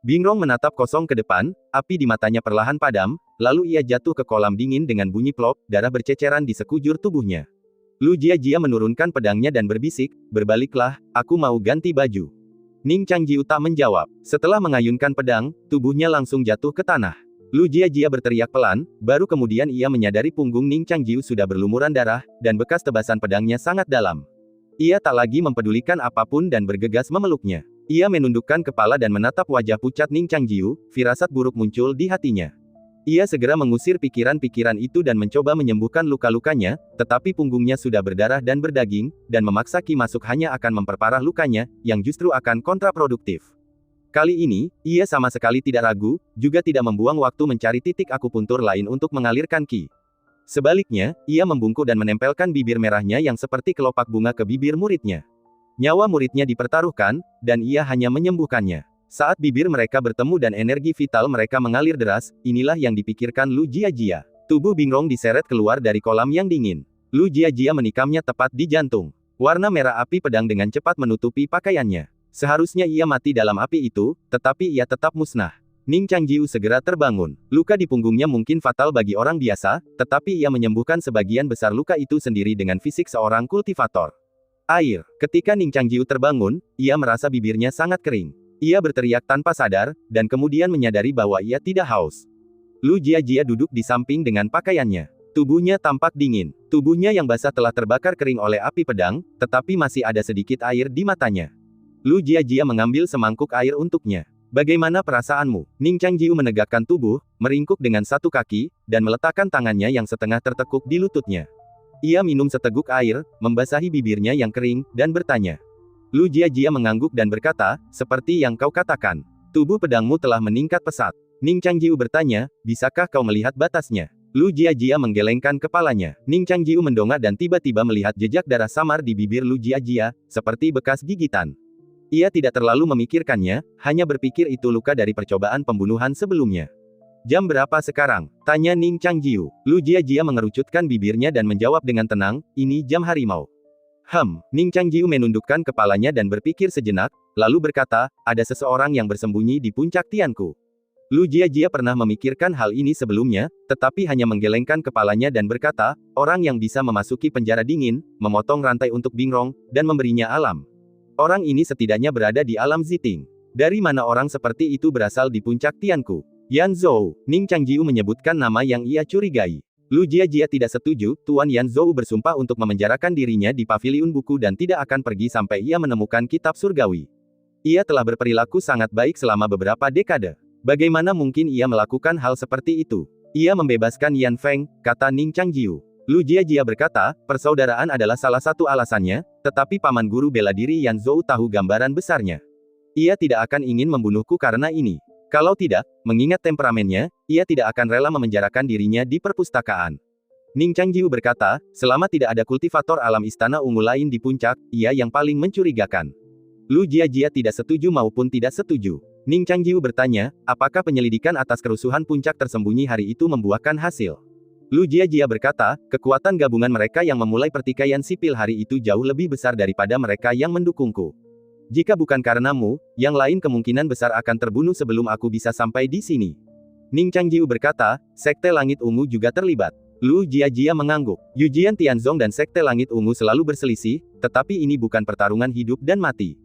Bingrong menatap kosong ke depan, api di matanya perlahan padam, lalu ia jatuh ke kolam dingin dengan bunyi plop, darah berceceran di sekujur tubuhnya. Lu Jiajia menurunkan pedangnya dan berbisik, "Berbaliklah, aku mau ganti baju." Ning Changjiu tak menjawab. Setelah mengayunkan pedang, tubuhnya langsung jatuh ke tanah. Lu Jiajia berteriak pelan, baru kemudian ia menyadari punggung Ning Changjiu sudah berlumuran darah, dan bekas tebasan pedangnya sangat dalam. Ia tak lagi mempedulikan apapun dan bergegas memeluknya. Ia menundukkan kepala dan menatap wajah pucat Ning Changjiu, firasat buruk muncul di hatinya. Ia segera mengusir pikiran-pikiran itu dan mencoba menyembuhkan luka-lukanya, tetapi punggungnya sudah berdarah dan berdaging, dan memaksa Qi masuk hanya akan memperparah lukanya, yang justru akan kontraproduktif. Kali ini, ia sama sekali tidak ragu, juga tidak membuang waktu mencari titik akupuntur lain untuk mengalirkan Qi. Sebaliknya, ia membungkuk dan menempelkan bibir merahnya yang seperti kelopak bunga ke bibir muridnya. Nyawa muridnya dipertaruhkan, dan ia hanya menyembuhkannya. Saat bibir mereka bertemu dan energi vital mereka mengalir deras, inilah yang dipikirkan Lu Jiajia. Tubuh Bingrong diseret keluar dari kolam yang dingin. Lu Jiajia menikamnya tepat di jantung. Warna merah api pedang dengan cepat menutupi pakaiannya. Seharusnya ia mati dalam api itu, tetapi ia tetap musnah. Ning Changjiu segera terbangun. Luka di punggungnya mungkin fatal bagi orang biasa, tetapi ia menyembuhkan sebagian besar luka itu sendiri dengan fisik seorang kultivator. Air. Ketika Ning Changjiu terbangun, ia merasa bibirnya sangat kering. Ia berteriak tanpa sadar, dan kemudian menyadari bahwa ia tidak haus. Lu Jiajia duduk di samping dengan pakaiannya. Tubuhnya tampak dingin. Tubuhnya yang basah telah terbakar kering oleh api pedang, tetapi masih ada sedikit air di matanya. Lu Jiajia mengambil semangkuk air untuknya. "Bagaimana perasaanmu?" Ning Changjiu menegakkan tubuh, meringkuk dengan satu kaki, dan meletakkan tangannya yang setengah tertekuk di lututnya. Ia minum seteguk air, membasahi bibirnya yang kering, dan bertanya. Lu Jiajia mengangguk dan berkata, "Seperti yang kau katakan. Tubuh pedangmu telah meningkat pesat." Ning Changjiu bertanya, "Bisakah kau melihat batasnya?" Lu Jiajia menggelengkan kepalanya. Ning Changjiu mendongak dan tiba-tiba melihat jejak darah samar di bibir Lu Jiajia, seperti bekas gigitan. Ia tidak terlalu memikirkannya, hanya berpikir itu luka dari percobaan pembunuhan sebelumnya. "Jam berapa sekarang?" tanya Ning Changjiu. Lu Jiajia mengerucutkan bibirnya dan menjawab dengan tenang, "Ini jam harimau." Ning Changjiu menundukkan kepalanya dan berpikir sejenak, lalu berkata, "Ada seseorang yang bersembunyi di puncak tianku." Lu Jiajia pernah memikirkan hal ini sebelumnya, tetapi hanya menggelengkan kepalanya dan berkata, "Orang yang bisa memasuki penjara dingin, memotong rantai untuk Bingrong, dan memberinya alam. Orang ini setidaknya berada di alam Ziting. Dari mana orang seperti itu berasal di puncak tianku?" Yan Zhou. Ning Changjiu menyebutkan nama yang ia curigai. Lu Jiajia tidak setuju, Tuan Yan Zhou bersumpah untuk memenjarakan dirinya di paviliun buku dan tidak akan pergi sampai ia menemukan kitab surgawi. Ia telah berperilaku sangat baik selama beberapa dekade. Bagaimana mungkin ia melakukan hal seperti itu? Ia membebaskan Yan Feng, kata Ning Changjiu. Lu Jiajia berkata, persaudaraan adalah salah satu alasannya, tetapi paman guru bela diri Yan Zhou tahu gambaran besarnya. Ia tidak akan ingin membunuhku karena ini. Kalau tidak, mengingat temperamennya, ia tidak akan rela memenjarakan dirinya di perpustakaan. Ning Changjiu berkata, selama tidak ada kultivator alam istana ungu lain di puncak, ia yang paling mencurigakan. Lu Jiajia tidak setuju maupun tidak setuju. Ning Changjiu bertanya, apakah penyelidikan atas kerusuhan puncak tersembunyi hari itu membuahkan hasil? Lu Jiajia berkata, kekuatan gabungan mereka yang memulai pertikaian sipil hari itu jauh lebih besar daripada mereka yang mendukungku. Jika bukan karenamu, yang lain kemungkinan besar akan terbunuh sebelum aku bisa sampai di sini. Ning Changjiu berkata, Sekte Langit Ungu juga terlibat. Lu Jiajia mengangguk. Yujian Tianzong dan Sekte Langit Ungu selalu berselisih, tetapi ini bukan pertarungan hidup dan mati.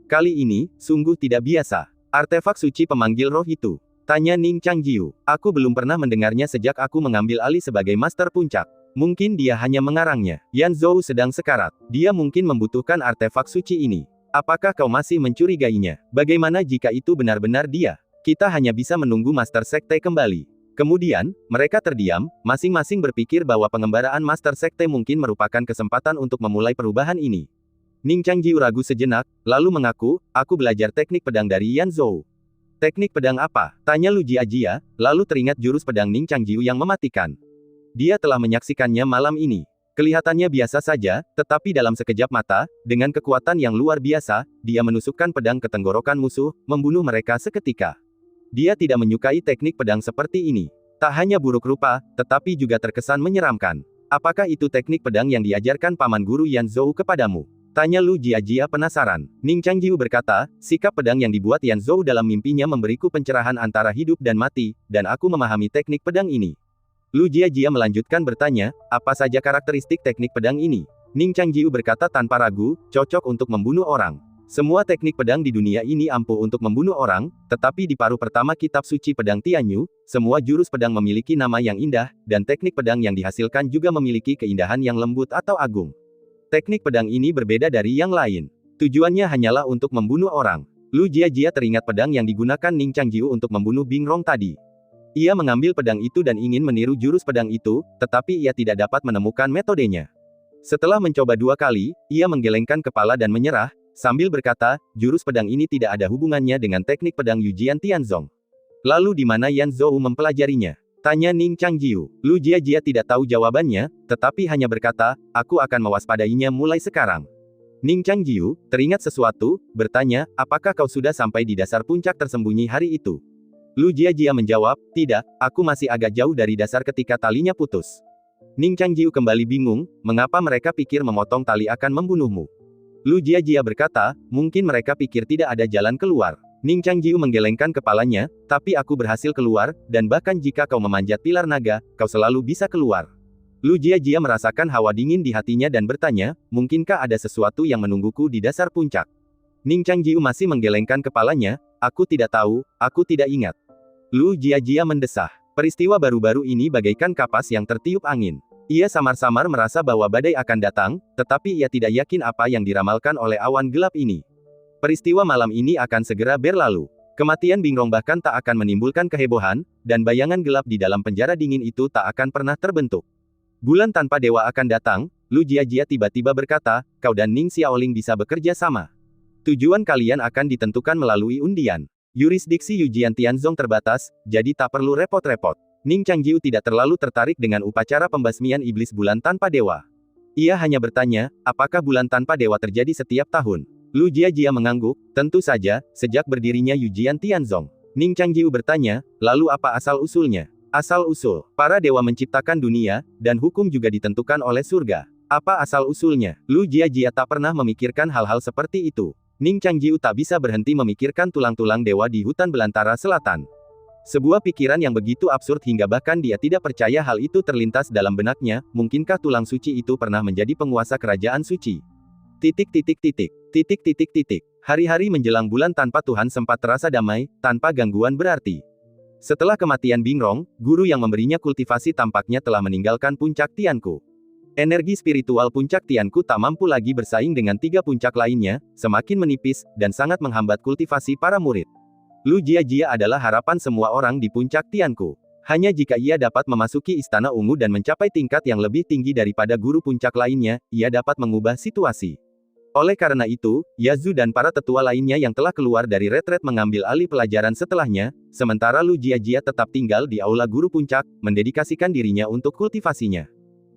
Kali ini, sungguh tidak biasa. Artefak suci pemanggil roh itu. Tanya Ning Changjiu. Aku belum pernah mendengarnya sejak aku mengambil alih sebagai Master Puncak. Mungkin dia hanya mengarangnya. Yan Zhou sedang sekarat. Dia mungkin membutuhkan artefak suci ini. Apakah kau masih mencurigainya? Bagaimana jika itu benar-benar dia? Kita hanya bisa menunggu Master Sekte kembali. Kemudian, mereka terdiam, masing-masing berpikir bahwa pengembaraan Master Sekte mungkin merupakan kesempatan untuk memulai perubahan ini. Ning Changjiu ragu sejenak, lalu mengaku, aku belajar teknik pedang dari Yan Zhou. Teknik pedang apa? Tanya Lu Jiajia, lalu teringat jurus pedang Ning Changjiu yang mematikan. Dia telah menyaksikannya malam ini. Kelihatannya biasa saja, tetapi dalam sekejap mata, dengan kekuatan yang luar biasa, dia menusukkan pedang ke tenggorokan musuh, membunuh mereka seketika. Dia tidak menyukai teknik pedang seperti ini. Tak hanya buruk rupa, tetapi juga terkesan menyeramkan. Apakah itu teknik pedang yang diajarkan paman guru Yan Zhou kepadamu? Tanya Lu Jiajia penasaran. Ning Changjiu berkata, sikap pedang yang dibuat Yan Zhou dalam mimpinya memberiku pencerahan antara hidup dan mati, dan aku memahami teknik pedang ini. Lu Jiajia melanjutkan bertanya, apa saja karakteristik teknik pedang ini? Ning Changjiu berkata tanpa ragu, cocok untuk membunuh orang. Semua teknik pedang di dunia ini ampuh untuk membunuh orang, tetapi di paruh pertama kitab suci pedang Tianyu, semua jurus pedang memiliki nama yang indah, dan teknik pedang yang dihasilkan juga memiliki keindahan yang lembut atau agung. Teknik pedang ini berbeda dari yang lain. Tujuannya hanyalah untuk membunuh orang. Lu Jiajia teringat pedang yang digunakan Ning Changjiu untuk membunuh Bing Rong tadi. Ia mengambil pedang itu dan ingin meniru jurus pedang itu, tetapi ia tidak dapat menemukan metodenya. Setelah mencoba 2 kali, ia menggelengkan kepala dan menyerah, sambil berkata, jurus pedang ini tidak ada hubungannya dengan teknik pedang Yujian Tianzong. Lalu di mana Yan Zhou mempelajarinya? Tanya Ning Changjiu. Lu Jiajia tidak tahu jawabannya, tetapi hanya berkata, aku akan mewaspadainya mulai sekarang. Ning Changjiu, teringat sesuatu, bertanya, apakah kau sudah sampai di dasar puncak tersembunyi hari itu? Lu Jiajia menjawab, tidak, aku masih agak jauh dari dasar ketika talinya putus. Ning Changjiu kembali bingung, mengapa mereka pikir memotong tali akan membunuhmu? Lu Jiajia berkata, mungkin mereka pikir tidak ada jalan keluar. Ning Changjiu menggelengkan kepalanya, tapi aku berhasil keluar, dan bahkan jika kau memanjat pilar naga, kau selalu bisa keluar. Lu Jiajia merasakan hawa dingin di hatinya dan bertanya, mungkinkah ada sesuatu yang menungguku di dasar puncak? Ning Changjiu masih menggelengkan kepalanya, aku tidak tahu, aku tidak ingat. Lu Jiajia mendesah. Peristiwa baru-baru ini bagaikan kapas yang tertiup angin. Ia samar-samar merasa bahwa badai akan datang, tetapi ia tidak yakin apa yang diramalkan oleh awan gelap ini. Peristiwa malam ini akan segera berlalu. Kematian Bing Rong bahkan tak akan menimbulkan kehebohan, dan bayangan gelap di dalam penjara dingin itu tak akan pernah terbentuk. Bulan tanpa dewa akan datang, Lu Jiajia tiba-tiba berkata, kau dan Ning Xiaoling bisa bekerja sama. Tujuan kalian akan ditentukan melalui undian. Yurisdiksi Yujian Tianzong terbatas, jadi tak perlu repot-repot. Ning Changjiu tidak terlalu tertarik dengan upacara pembasmian iblis bulan tanpa dewa. Ia hanya bertanya, apakah bulan tanpa dewa terjadi setiap tahun? Lu Jiajia mengangguk, tentu saja, sejak berdirinya Yujian Tianzong. Ning Changjiu bertanya, lalu apa asal-usulnya? Asal-usul, para dewa menciptakan dunia, dan hukum juga ditentukan oleh surga. Apa asal-usulnya? Lu Jiajia tak pernah memikirkan hal-hal seperti itu. Ning Changjiu tak bisa berhenti memikirkan tulang-tulang dewa di hutan belantara selatan. Sebuah pikiran yang begitu absurd hingga bahkan dia tidak percaya hal itu terlintas dalam benaknya, mungkinkah tulang suci itu pernah menjadi penguasa kerajaan suci? Hari-hari menjelang bulan tanpa Tuhan sempat terasa damai, tanpa gangguan berarti. Setelah kematian Bing Rong, guru yang memberinya kultivasi tampaknya telah meninggalkan puncak Tianku. Energi spiritual puncak Tianku tak mampu lagi bersaing dengan 3 puncak lainnya, semakin menipis, dan sangat menghambat kultivasi para murid. Lu Jiajia adalah harapan semua orang di puncak Tianku. Hanya jika ia dapat memasuki Istana Ungu dan mencapai tingkat yang lebih tinggi daripada guru puncak lainnya, ia dapat mengubah situasi. Oleh karena itu, Yazu dan para tetua lainnya yang telah keluar dari retret mengambil alih pelajaran setelahnya, sementara Lu Jiajia tetap tinggal di aula guru puncak, mendedikasikan dirinya untuk kultivasinya.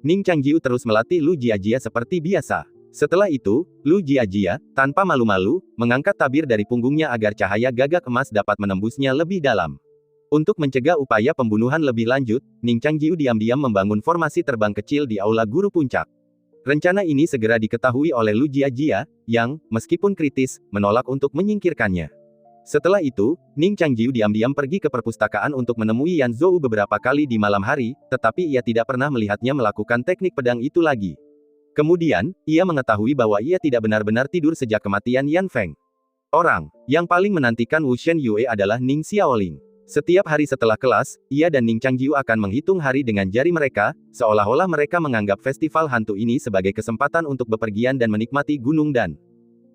Ning Changjiu terus melatih Lu Jiajia seperti biasa. Setelah itu, Lu Jiajia, tanpa malu-malu, mengangkat tabir dari punggungnya agar cahaya gagak emas dapat menembusnya lebih dalam. Untuk mencegah upaya pembunuhan lebih lanjut, Ning Changjiu diam-diam membangun formasi terbang kecil di aula guru puncak. Rencana ini segera diketahui oleh Lu Jiajia, yang, meskipun kritis, menolak untuk menyingkirkannya. Setelah itu, Ning Changjiu diam-diam pergi ke perpustakaan untuk menemui Yan Zhou beberapa kali di malam hari, tetapi ia tidak pernah melihatnya melakukan teknik pedang itu lagi. Kemudian, ia mengetahui bahwa ia tidak benar-benar tidur sejak kematian Yan Feng. Orang yang paling menantikan Wu Shen Yue adalah Ning Xiaoling. Setiap hari setelah kelas, ia dan Ning Changjiu akan menghitung hari dengan jari mereka, seolah-olah mereka menganggap festival hantu ini sebagai kesempatan untuk bepergian dan menikmati gunung dan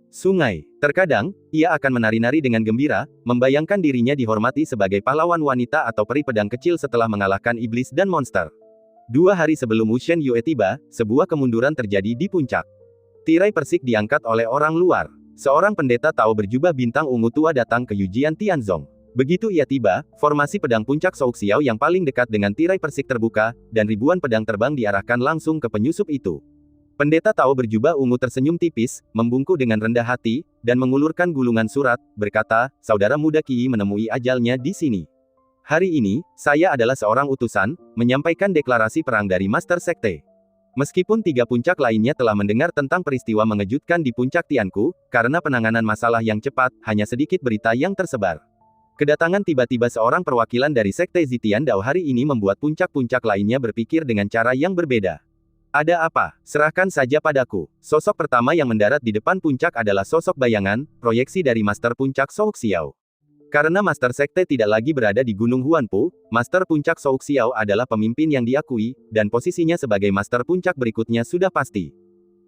Sungai. Terkadang, ia akan menari-nari dengan gembira, membayangkan dirinya dihormati sebagai pahlawan wanita atau peri pedang kecil setelah mengalahkan iblis dan monster. 2 hari sebelum Wuxian Yue tiba, sebuah kemunduran terjadi di puncak. Tirai persik diangkat oleh orang luar. Seorang pendeta Tao berjubah bintang ungu tua datang ke Yujian Tianzong. Begitu ia tiba, formasi pedang puncak Souxiao yang paling dekat dengan tirai persik terbuka, dan ribuan pedang terbang diarahkan langsung ke penyusup itu. Pendeta Tao berjubah ungu tersenyum tipis, membungkuk dengan rendah hati, dan mengulurkan gulungan surat, berkata, "Saudara muda Qi menemui ajalnya di sini. Hari ini, saya adalah seorang utusan, menyampaikan deklarasi perang dari Master Sekte. Meskipun 3 puncak lainnya telah mendengar tentang peristiwa mengejutkan di puncak Tianku, karena penanganan masalah yang cepat, hanya sedikit berita yang tersebar. Kedatangan tiba-tiba seorang perwakilan dari Sekte Zitian Dao hari ini membuat puncak-puncak lainnya berpikir dengan cara yang berbeda. Ada apa? Serahkan saja padaku." Sosok pertama yang mendarat di depan puncak adalah sosok bayangan, proyeksi dari Master Puncak Souxiao. Karena Master Sekte tidak lagi berada di Gunung Huanpu, Master Puncak Souxiao adalah pemimpin yang diakui, dan posisinya sebagai Master Puncak berikutnya sudah pasti.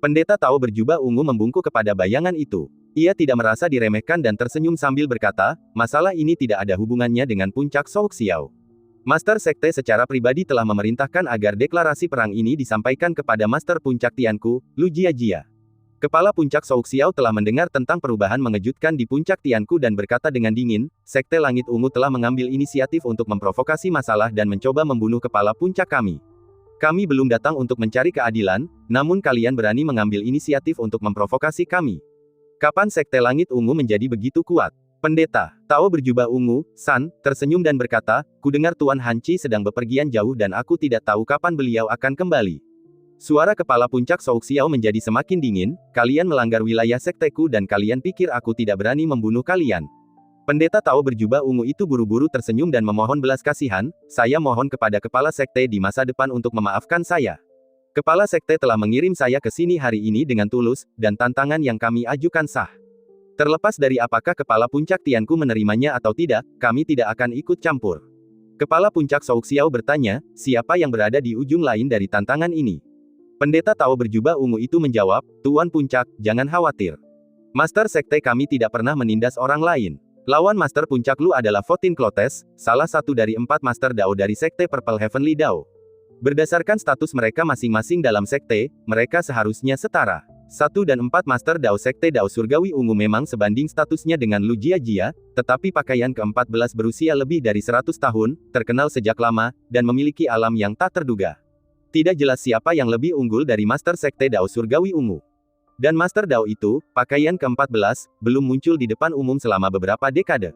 Pendeta Tao berjubah ungu membungkuk kepada bayangan itu. Ia tidak merasa diremehkan dan tersenyum sambil berkata, "Masalah ini tidak ada hubungannya dengan Puncak Souxiao. Master Sekte secara pribadi telah memerintahkan agar deklarasi perang ini disampaikan kepada Master Puncak Tianku, Lu Jiajia. Kepala Puncak Souxiao telah mendengar tentang perubahan mengejutkan di Puncak Tianku dan berkata dengan dingin, Sekte Langit Ungu telah mengambil inisiatif untuk memprovokasi masalah dan mencoba membunuh kepala puncak kami. Kami belum datang untuk mencari keadilan, namun kalian berani mengambil inisiatif untuk memprovokasi kami. Kapan Sekte Langit Ungu menjadi begitu kuat?" Pendeta Tao berjubah ungu, San, tersenyum dan berkata, "Kudengar Tuan Hanci sedang bepergian jauh dan aku tidak tahu kapan beliau akan kembali." Suara kepala puncak Souxiao menjadi semakin dingin, "Kalian melanggar wilayah sekteku dan kalian pikir aku tidak berani membunuh kalian." Pendeta Tao berjubah ungu itu buru-buru tersenyum dan memohon belas kasihan, "Saya mohon kepada kepala sekte di masa depan untuk memaafkan saya. Kepala sekte telah mengirim saya ke sini hari ini dengan tulus, dan tantangan yang kami ajukan sah. Terlepas dari apakah kepala puncak Tianku menerimanya atau tidak, kami tidak akan ikut campur." Kepala puncak Souxiao bertanya, "Siapa yang berada di ujung lain dari tantangan ini?" Pendeta Tao berjubah ungu itu menjawab, "Tuan Puncak, jangan khawatir. Master Sekte kami tidak pernah menindas orang lain. Lawan Master Puncak Lu adalah Votin Clotes, salah satu dari 4 Master Dao dari Sekte Purple Heavenly Dao. Berdasarkan status mereka masing-masing dalam sekte, mereka seharusnya setara. 1 dan 4 Master Dao Sekte Dao Surgawi Ungu memang sebanding statusnya dengan Lu Jiajia, tetapi pakaian ke-14 berusia lebih dari 100 tahun, terkenal sejak lama, dan memiliki alam yang tak terduga. Tidak jelas siapa yang lebih unggul dari Master Sekte Dao Surgawi Ungu. Dan Master Dao itu, pakaian ke-14, belum muncul di depan umum selama beberapa dekade.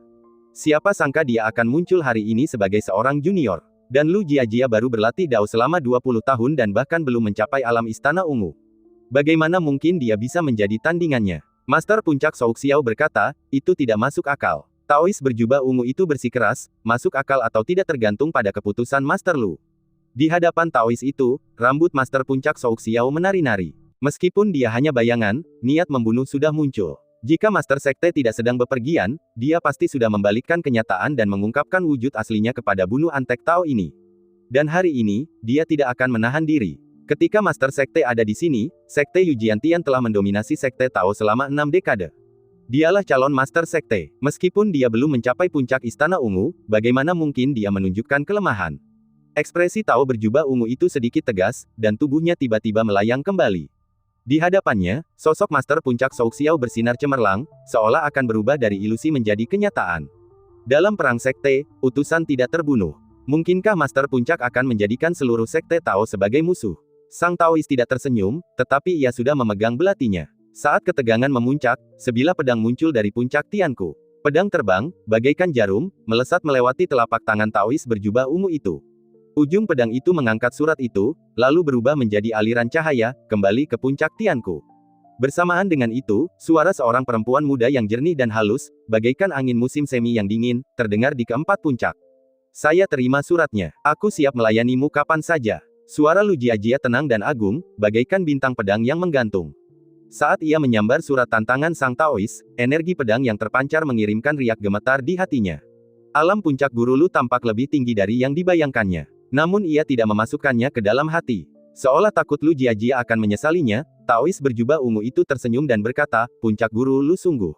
Siapa sangka dia akan muncul hari ini sebagai seorang junior. Dan Lu Jiajia baru berlatih Dao selama 20 tahun dan bahkan belum mencapai alam Istana Ungu. Bagaimana mungkin dia bisa menjadi tandingannya?" Master Puncak Souxiao berkata, "Itu tidak masuk akal." Taois berjubah ungu itu bersikeras, "Masuk akal atau tidak tergantung pada keputusan Master Lu." Di hadapan Taois itu, rambut Master Puncak Souxiao menari-nari. Meskipun dia hanya bayangan, niat membunuh sudah muncul. Jika Master Sekte tidak sedang bepergian, dia pasti sudah membalikkan kenyataan dan mengungkapkan wujud aslinya kepada bunuh antek Tao ini. Dan hari ini, dia tidak akan menahan diri. Ketika Master Sekte ada di sini, Sekte Yujiantian telah mendominasi Sekte Tao selama 6 dekade. Dialah calon Master Sekte. Meskipun dia belum mencapai puncak Istana Ungu, bagaimana mungkin dia menunjukkan kelemahan? Ekspresi Tao berjubah ungu itu sedikit tegas, dan tubuhnya tiba-tiba melayang kembali. Di hadapannya, sosok Master Puncak Souxiao bersinar cemerlang, seolah akan berubah dari ilusi menjadi kenyataan. Dalam perang sekte, utusan tidak terbunuh. Mungkinkah Master Puncak akan menjadikan seluruh Sekte Tao sebagai musuh? Sang Taois tidak tersenyum, tetapi ia sudah memegang belatinya. Saat ketegangan memuncak, sebilah pedang muncul dari puncak Tianku. Pedang terbang, bagaikan jarum, melesat melewati telapak tangan Taois berjubah ungu itu. Ujung pedang itu mengangkat surat itu, lalu berubah menjadi aliran cahaya, kembali ke puncak Tianku. Bersamaan dengan itu, suara seorang perempuan muda yang jernih dan halus, bagaikan angin musim semi yang dingin, terdengar di keempat puncak. "Saya terima suratnya. Aku siap melayanimu kapan saja." Suara Lu Jiajia tenang dan agung, bagaikan bintang pedang yang menggantung. Saat ia menyambar surat tantangan sang Taois, energi pedang yang terpancar mengirimkan riak gemetar di hatinya. Alam puncak Guru Lu tampak lebih tinggi dari yang dibayangkannya. Namun ia tidak memasukkannya ke dalam hati. Seolah takut Lu Jiajia akan menyesalinya, Taois berjubah ungu itu tersenyum dan berkata, "Puncak Guru Lu sungguh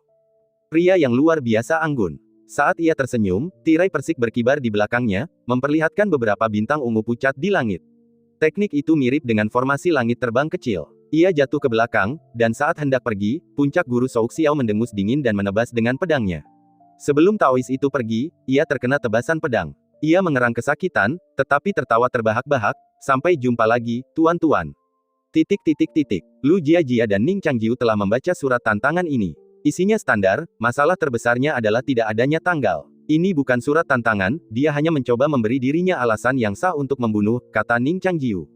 pria yang luar biasa anggun." Saat ia tersenyum, tirai persik berkibar di belakangnya, memperlihatkan beberapa bintang ungu pucat di langit. Teknik itu mirip dengan formasi langit terbang kecil. Ia jatuh ke belakang, dan saat hendak pergi, puncak Guru Shou Xiao mendengus dingin dan menebas dengan pedangnya. Sebelum Taois itu pergi, ia terkena tebasan pedang. Ia mengerang kesakitan, tetapi tertawa terbahak-bahak, "Sampai jumpa lagi, tuan-tuan." Lu Jiajia dan Ning Changjiu telah membaca surat tantangan ini. Isinya standar, masalah terbesarnya adalah tidak adanya tanggal. "Ini bukan surat tantangan, dia hanya mencoba memberi dirinya alasan yang sah untuk membunuh," kata Ning Changjiu.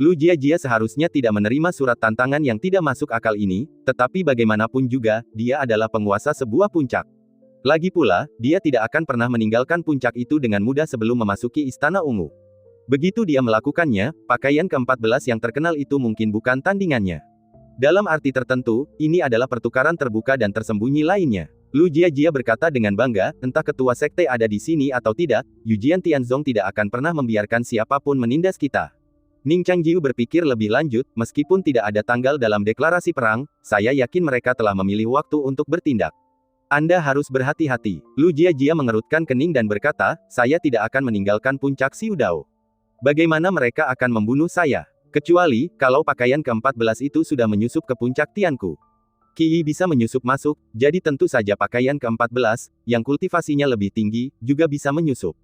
Lu Jiajia seharusnya tidak menerima surat tantangan yang tidak masuk akal ini, tetapi bagaimanapun juga, dia adalah penguasa sebuah puncak. Lagi pula, dia tidak akan pernah meninggalkan puncak itu dengan mudah sebelum memasuki Istana Ungu. Begitu dia melakukannya, pakaian ke-14 yang terkenal itu mungkin bukan tandingannya. Dalam arti tertentu, ini adalah pertukaran terbuka dan tersembunyi lainnya. Lu Jiajia berkata dengan bangga, "Entah ketua sekte ada di sini atau tidak, Yujian Tianzong tidak akan pernah membiarkan siapapun menindas kita." Ning Changjiu berpikir lebih lanjut, "Meskipun tidak ada tanggal dalam deklarasi perang, saya yakin mereka telah memilih waktu untuk bertindak. Anda harus berhati-hati." Lu Jiajia mengerutkan kening dan berkata, "Saya tidak akan meninggalkan puncak Xiudao. Bagaimana mereka akan membunuh saya? Kecuali, kalau pakaian ke-14 itu sudah menyusup ke puncak Tianku. Qi bisa menyusup masuk, jadi tentu saja pakaian ke-14, yang kultivasinya lebih tinggi, juga bisa menyusup."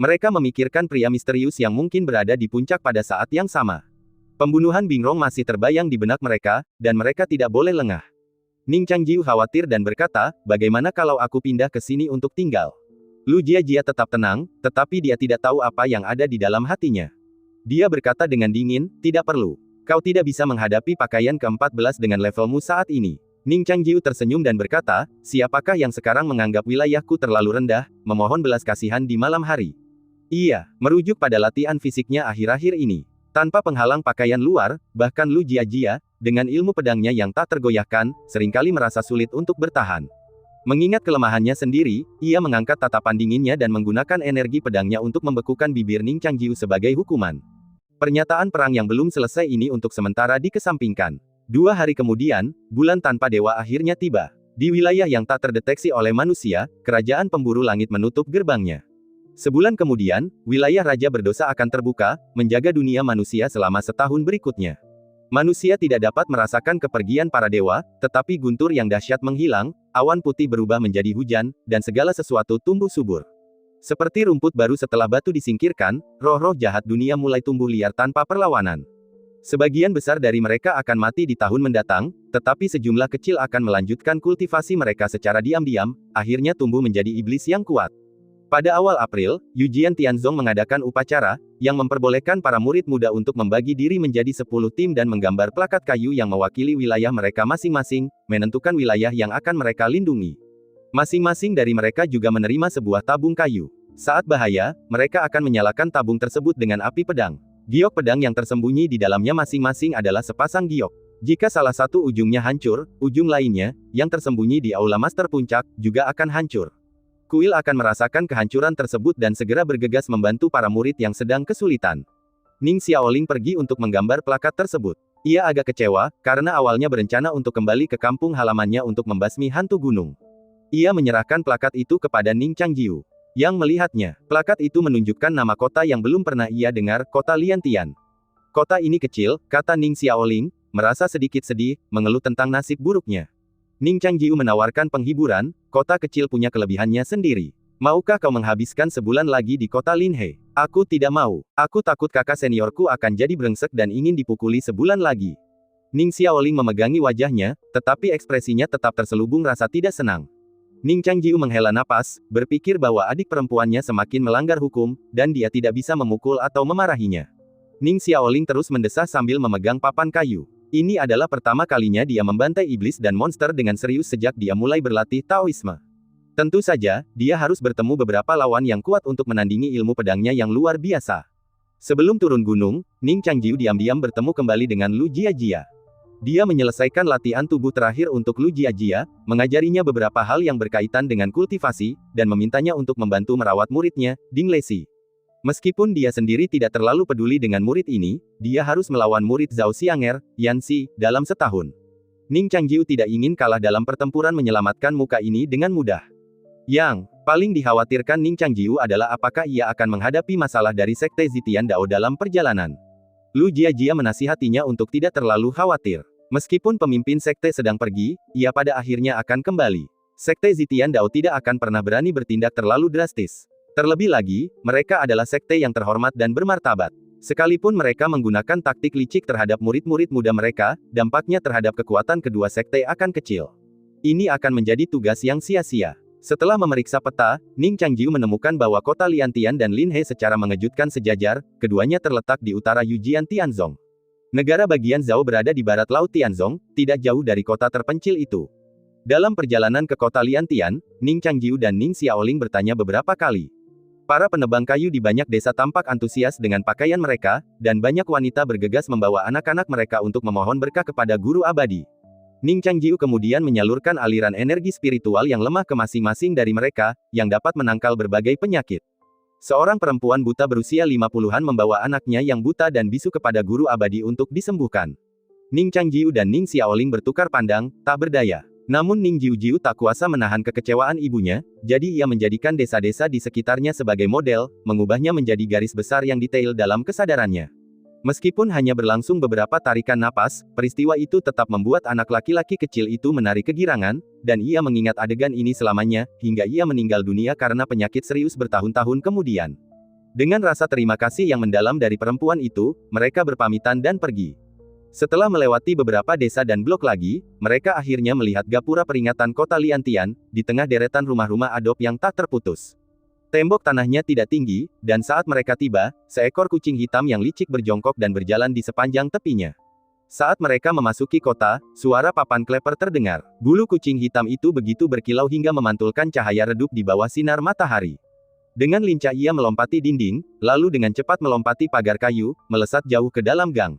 Mereka memikirkan pria misterius yang mungkin berada di puncak pada saat yang sama. Pembunuhan Bingrong masih terbayang di benak mereka, dan mereka tidak boleh lengah. Ning Changjiu khawatir dan berkata, "Bagaimana kalau aku pindah ke sini untuk tinggal?" Lu Jiajia tetap tenang, tetapi dia tidak tahu apa yang ada di dalam hatinya. Dia berkata dengan dingin, "Tidak perlu. Kau tidak bisa menghadapi pakaian ke-14 dengan levelmu saat ini." Ning Changjiu tersenyum dan berkata, "Siapakah yang sekarang menganggap wilayahku terlalu rendah, memohon belas kasihan di malam hari?" Iya, merujuk pada latihan fisiknya akhir-akhir ini. Tanpa penghalang pakaian luar, bahkan Lu Jiajia, dengan ilmu pedangnya yang tak tergoyahkan, seringkali merasa sulit untuk bertahan. Mengingat kelemahannya sendiri, ia mengangkat tatapan dinginnya dan menggunakan energi pedangnya untuk membekukan bibir Ning Changjiu sebagai hukuman. Pernyataan perang yang belum selesai ini untuk sementara dikesampingkan. 2 hari kemudian, bulan tanpa dewa akhirnya tiba. Di wilayah yang tak terdeteksi oleh manusia, kerajaan pemburu langit menutup gerbangnya. Sebulan kemudian, wilayah Raja Berdosa akan terbuka, menjaga dunia manusia selama setahun berikutnya. Manusia tidak dapat merasakan kepergian para dewa, tetapi guntur yang dahsyat menghilang, awan putih berubah menjadi hujan, dan segala sesuatu tumbuh subur. Seperti rumput baru setelah batu disingkirkan, roh-roh jahat dunia mulai tumbuh liar tanpa perlawanan. Sebagian besar dari mereka akan mati di tahun mendatang, tetapi sejumlah kecil akan melanjutkan kultivasi mereka secara diam-diam, akhirnya tumbuh menjadi iblis yang kuat. Pada awal April, Yujian Tianzong mengadakan upacara, yang memperbolehkan para murid muda untuk membagi diri menjadi 10 tim dan menggambar plakat kayu yang mewakili wilayah mereka masing-masing, menentukan wilayah yang akan mereka lindungi. Masing-masing dari mereka juga menerima sebuah tabung kayu. Saat bahaya, mereka akan menyalakan tabung tersebut dengan api pedang. Giok pedang yang tersembunyi di dalamnya masing-masing adalah sepasang giok. Jika salah satu ujungnya hancur, ujung lainnya, yang tersembunyi di Aula Master Puncak, juga akan hancur. Kuil akan merasakan kehancuran tersebut dan segera bergegas membantu para murid yang sedang kesulitan. Ning Xiaoling pergi untuk menggambar plakat tersebut. Ia agak kecewa, karena awalnya berencana untuk kembali ke kampung halamannya untuk membasmi hantu gunung. Ia menyerahkan plakat itu kepada Ning Changjiu. Yang melihatnya, plakat itu menunjukkan nama kota yang belum pernah ia dengar, kota Liantian. "Kota ini kecil," kata Ning Xiaoling, merasa sedikit sedih, mengeluh tentang nasib buruknya. Ning Changjiu menawarkan penghiburan, "Kota kecil punya kelebihannya sendiri. Maukah kau menghabiskan sebulan lagi di kota Linhe?" "Aku tidak mau. Aku takut kakak seniorku akan jadi brengsek dan ingin dipukuli sebulan lagi." Ning Xiaoling memegangi wajahnya, tetapi ekspresinya tetap terselubung rasa tidak senang. Ning Changjiu menghela napas, berpikir bahwa adik perempuannya semakin melanggar hukum, dan dia tidak bisa memukul atau memarahinya. Ning Xiaoling terus mendesah sambil memegang papan kayu. Ini adalah pertama kalinya dia membantai iblis dan monster dengan serius sejak dia mulai berlatih Taoisme. Tentu saja, dia harus bertemu beberapa lawan yang kuat untuk menandingi ilmu pedangnya yang luar biasa. Sebelum turun gunung, Ning Changjiu diam-diam bertemu kembali dengan Lu Jiajia. Dia menyelesaikan latihan tubuh terakhir untuk Lu Jiajia, mengajarinya beberapa hal yang berkaitan dengan kultivasi, dan memintanya untuk membantu merawat muridnya, Ding Lexi. Meskipun dia sendiri tidak terlalu peduli dengan murid ini, dia harus melawan murid Zhao Xianger, Yan Xi, dalam setahun. Ning Changjiu tidak ingin kalah dalam pertempuran menyelamatkan muka ini dengan mudah. Yang paling dikhawatirkan Ning Changjiu adalah apakah ia akan menghadapi masalah dari Sekte Zitian Dao dalam perjalanan. Lu Jiajia menasihatinya untuk tidak terlalu khawatir. Meskipun pemimpin sekte sedang pergi, ia pada akhirnya akan kembali. Sekte Zitian Dao tidak akan pernah berani bertindak terlalu drastis. Terlebih lagi, mereka adalah sekte yang terhormat dan bermartabat. Sekalipun mereka menggunakan taktik licik terhadap murid-murid muda mereka, dampaknya terhadap kekuatan kedua sekte akan kecil. Ini akan menjadi tugas yang sia-sia. Setelah memeriksa peta, Ning Changjiu menemukan bahwa kota Liantian dan Linhe secara mengejutkan sejajar, keduanya terletak di utara Yujian Tianzong. Negara bagian Zhao berada di barat Laut Tianzong, tidak jauh dari kota terpencil itu. Dalam perjalanan ke kota Liantian, Ning Changjiu dan Ning Xiaoling bertanya beberapa kali. Para penebang kayu di banyak desa tampak antusias dengan pakaian mereka, dan banyak wanita bergegas membawa anak-anak mereka untuk memohon berkah kepada guru abadi. Ning Changjiu kemudian menyalurkan aliran energi spiritual yang lemah ke masing-masing dari mereka, yang dapat menangkal berbagai penyakit. Seorang perempuan buta berusia 50-an membawa anaknya yang buta dan bisu kepada guru abadi untuk disembuhkan. Ning Changjiu dan Ning Xiaoling bertukar pandang, tak berdaya. Namun Ning Jiujiu tak kuasa menahan kekecewaan ibunya, jadi ia menjadikan desa-desa di sekitarnya sebagai model, mengubahnya menjadi garis besar yang detail dalam kesadarannya. Meskipun hanya berlangsung beberapa tarikan napas, peristiwa itu tetap membuat anak laki-laki kecil itu menarik kegirangan, dan ia mengingat adegan ini selamanya, hingga ia meninggal dunia karena penyakit serius bertahun-tahun kemudian. Dengan rasa terima kasih yang mendalam dari perempuan itu, mereka berpamitan dan pergi. Setelah melewati beberapa desa dan blok lagi, mereka akhirnya melihat gapura peringatan kota Liantian, di tengah deretan rumah-rumah adob yang tak terputus. Tembok tanahnya tidak tinggi, dan saat mereka tiba, seekor kucing hitam yang licik berjongkok dan berjalan di sepanjang tepinya. Saat mereka memasuki kota, suara papan kleper terdengar. Bulu kucing hitam itu begitu berkilau hingga memantulkan cahaya redup di bawah sinar matahari. Dengan lincah ia melompati dinding, lalu dengan cepat melompati pagar kayu, melesat jauh ke dalam gang.